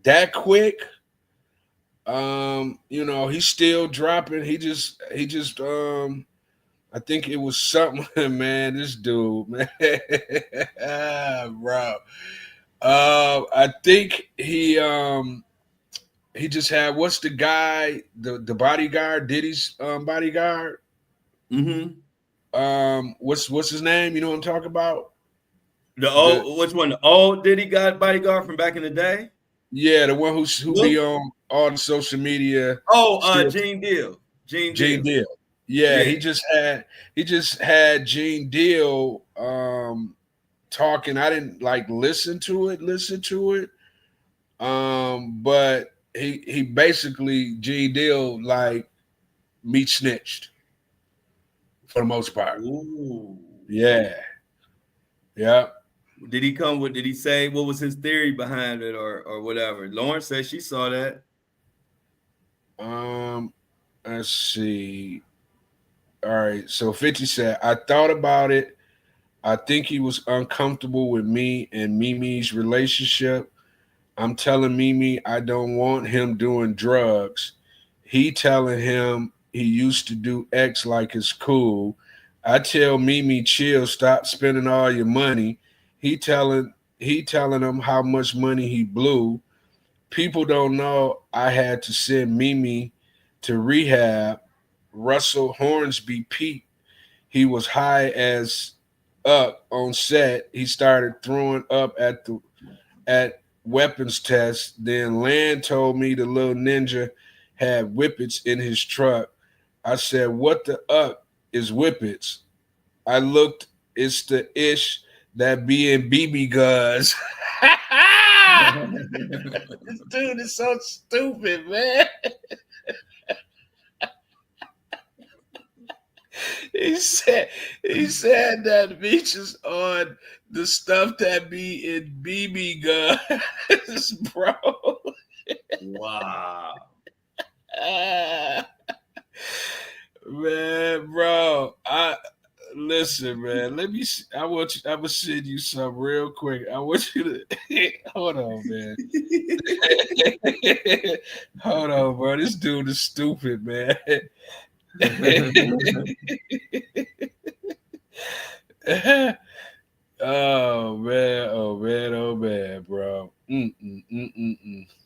S2: That quick. He's still dropping. He just I think it was something, man. This dude, man. Bro. I think he just had, what's the guy, the bodyguard, Diddy's bodyguard?
S1: Mm-hmm.
S2: What's his name? You know what I'm talking about?
S1: Which one? The old Diddy got bodyguard from back in the day?
S2: Yeah, the one who be on all the social media.
S1: Oh, Gene Deal.
S2: Gene Deal. Yeah, he just had Gene Deal talking. I didn't like listen to it. But he basically Gene Deal like me snitched for the most part.
S1: Ooh.
S2: Yeah. Yeah.
S1: Did he say what was his theory behind it or whatever? Lauren said she saw that.
S2: Let's see. All right. So 50 said, I thought about it. I think he was uncomfortable with me and Mimi's relationship. I'm telling Mimi I don't want him doing drugs. He telling him he used to do X like it's cool. I tell Mimi chill, stop spending all your money. He telling him how much money he blew. People don't know I had to send Mimi to rehab. Russell Hornsby Pete, he was high as up on set. He started throwing up at weapons test. Then Land told me the little ninja had whippets in his truck. I said, what the up is whippets? I looked, it's the ish that be in BB guns. This dude is so stupid, man. He said that features on the stuff that be in BB guns, bro.
S1: Wow.
S2: Man, bro. Listen, man. Let me. I'm gonna send you some real quick. I want you to hold on, man. Hold on, bro. This dude is stupid, man. Oh man, bro.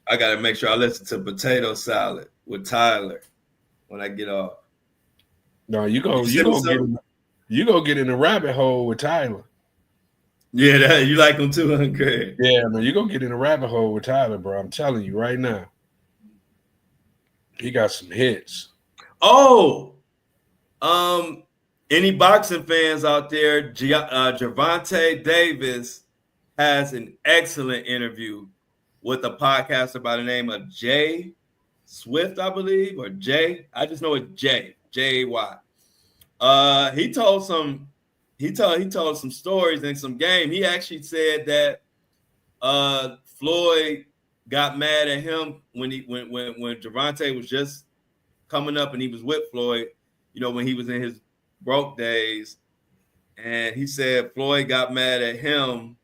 S1: I gotta make sure I listen to Potato Salad with Tyler when I get off.
S2: No, you gonna get in the rabbit hole with Tyler.
S1: Yeah, you like him too, huh, Craig?
S2: Yeah, man, you gonna get in the rabbit hole with Tyler, bro. I'm telling you right now. He got some hits.
S1: Oh, any boxing fans out there? Gervonta Davis has an excellent interview with a podcaster by the name of Jay Swift, I believe, or Jay. I just know it's Jay, Jay. He told some stories and some game. He actually said that Floyd got mad at him when Gervonta was just coming up and he was with Floyd, when he was in his broke days. And he said Floyd got mad at him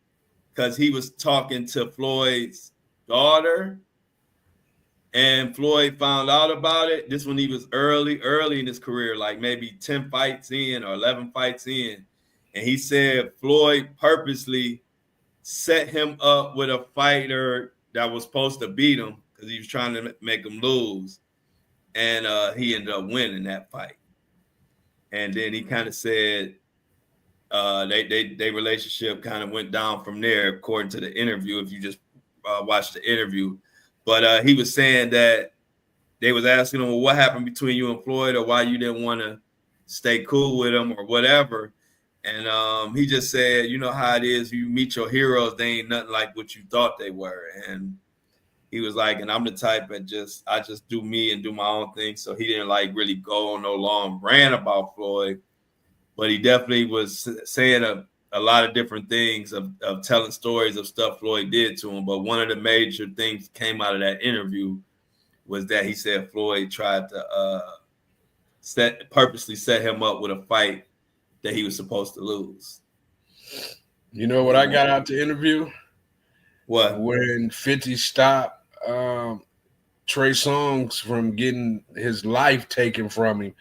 S1: because he was talking to Floyd's daughter, and Floyd found out about it. This when he was early in his career, like maybe 10 fights in or 11 fights in. And he said Floyd purposely set him up with a fighter that was supposed to beat him because he was trying to make him lose. And he ended up winning that fight. And then he kind of said their relationship kind of went down from there, according to the interview, if you just watch the interview. But he was saying that they was asking him, well, what happened between you and Floyd, or why you didn't want to stay cool with him or whatever. And he just said, you know how it is, you meet your heroes, they ain't nothing like what you thought they were. And he was like, and I'm the type that I just do me and do my own thing. So he didn't like really go on no long rant about Floyd, but he definitely was saying a lot of different things of telling stories of stuff Floyd did to him. But one of the major things came out of that interview was that he said Floyd tried to purposely set him up with a fight that he was supposed to lose.
S2: You know what I got out the interview?
S1: What?
S2: When 50 stopped Trey Songz from getting his life taken from him,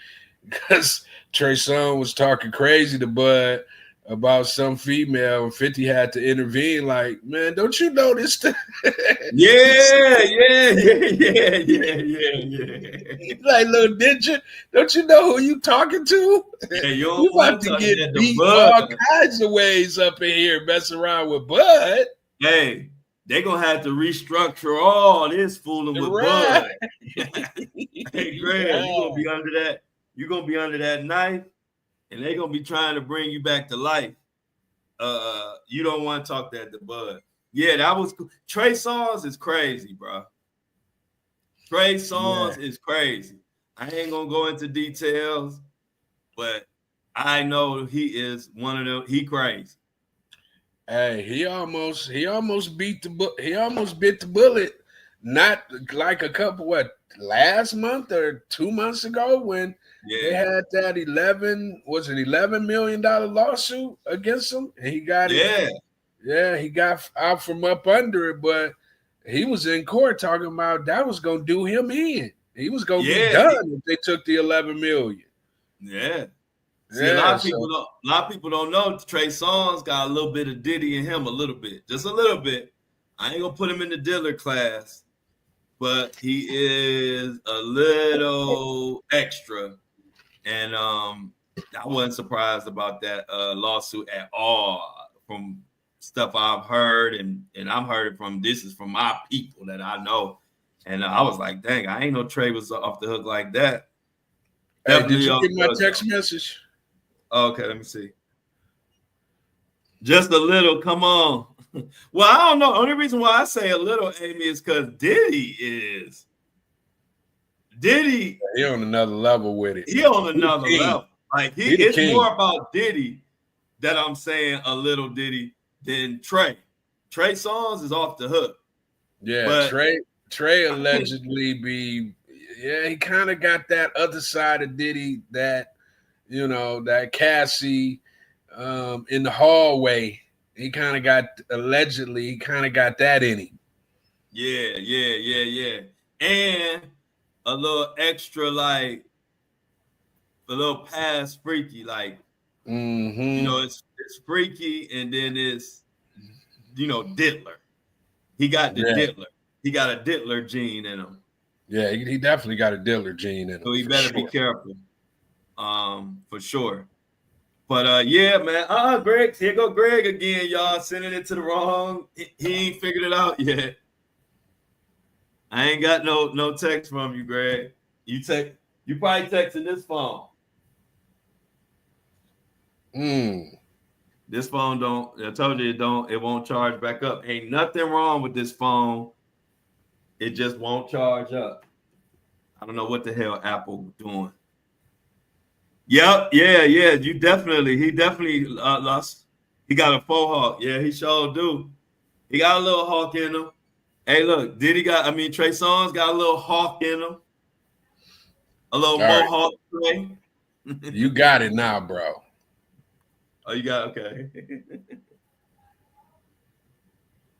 S2: because Trey Songz was talking crazy to Bud about some female, and 50 had to intervene. Like, man, don't you know this?
S1: Yeah.
S2: Like, little ninja, don't you know who you talking to?
S1: Yeah,
S2: you about to get beat all kinds of ways up in here, messing around with Bud.
S1: Hey, They're gonna have to restructure all this fooling with Bud. Hey, Greg, you gonna be under that. You're gonna be under that knife, and they're gonna be trying to bring you back to life. You don't want to talk that to Bud. Yeah, that was cool. Trey Songz is crazy, bro. Trey Songz is crazy. I ain't gonna go into details, but I know he is one of them. He crazy.
S2: Hey, he almost bit the bullet. Not like a couple last month or 2 months ago when they had that $11 million lawsuit against him, and he got it. Yeah, he got out from up under it, but he was in court talking about that was gonna do him in. He was gonna be done if they took the $11 million.
S1: Yeah. See, a lot of people don't know Trey Songz got a little bit of Diddy in him, a little bit, just a little bit. I ain't gonna put him in the Diller class, but he is a little extra. And I wasn't surprised about that lawsuit at all from stuff I've heard, and I've heard it from my people that I know. And I was like, dang, I ain't know Trey was off the hook like that.
S2: Hey, did you get my text message?
S1: Okay, let me see. Just a little, come on. Well, I don't know. Only reason why I say a little, Amy, is because Diddy.
S2: He on another level with it.
S1: He on another level. Like it's more about Diddy that I'm saying a little Diddy than Trey. Trey Songz is off the hook.
S2: Yeah, but Trey allegedly he kind of got that other side of Diddy that, that Cassie in the hallway. He kind of got that in him. Yeah. And a little extra, like a little past freaky, like it's freaky, and then it's Diddler. He got the Diddler. He got a Diddler gene in him. Yeah, he definitely got a Diddler gene in him.
S1: So he better be careful. For sure. But yeah, man. Greg, here go Greg again, y'all. Sending it to the wrong. He ain't figured it out yet. I ain't got no text from you, Greg. You probably texting this phone. This phone don't. I told you it won't charge back up. Ain't nothing wrong with this phone. It just won't charge up. I don't know what the hell Apple doing. Yep, yeah. He definitely lost. He got a faux hawk. Yeah, he sure do. He got a little hawk in him. Hey, look, Trey Songz got a little hawk in him. A little mohawk. Right.
S2: You got it now, bro.
S1: Oh, you got okay.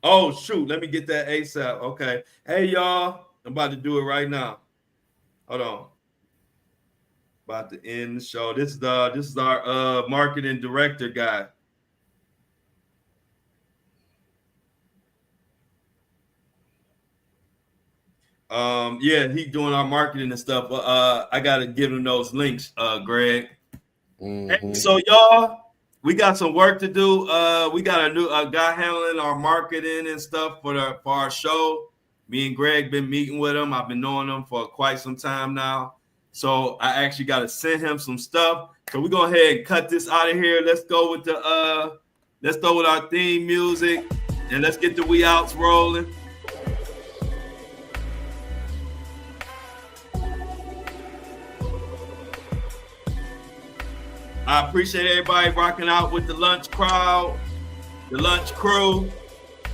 S1: Oh, shoot. Let me get that ASAP. Okay. Hey, y'all. I'm about to do it right now. Hold on. About to end the show. This is our marketing director guy. He's doing our marketing and stuff. I gotta give him those links, Greg. Hey, so y'all, we got some work to do. We got a new guy handling our marketing and stuff for our show. Me and Greg been meeting with him. I've been knowing him for quite some time now. So I actually got to send him some stuff. So we're going to go ahead and cut this out of here. Let's go with our theme music, and let's get the We Outs rolling. I appreciate everybody rocking out with the lunch crowd, the lunch crew.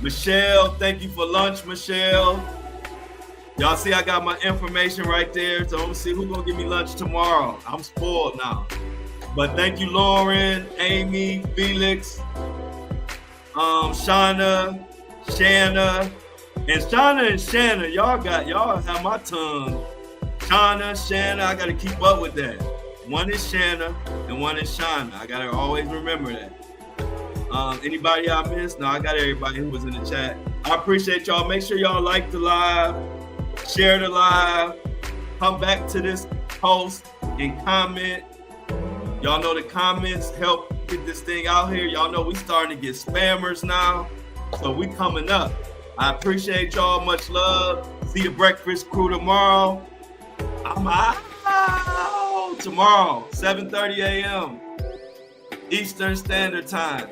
S1: Michelle, thank you for lunch, Michelle. Y'all see I got my information right there. So I'm gonna see who's gonna give me lunch tomorrow. I'm spoiled now. But thank you, Lauren, Amy, Felix, Shauna, Shanna. And Shauna and Shanna, y'all have my tongue. Shauna, Shanna, I gotta keep up with that. One is Shanna and one is Shauna. I gotta always remember that. Anybody I missed? No, I got everybody who was in the chat. I appreciate y'all. Make sure y'all like the live, share the live, come back to this post and comment. Y'all know the comments help get this thing out here. Y'all know we starting to get spammers now. So we coming up. I appreciate y'all. Much love. See your breakfast crew tomorrow. I'm out tomorrow, 7:30 a.m. Eastern Standard Time.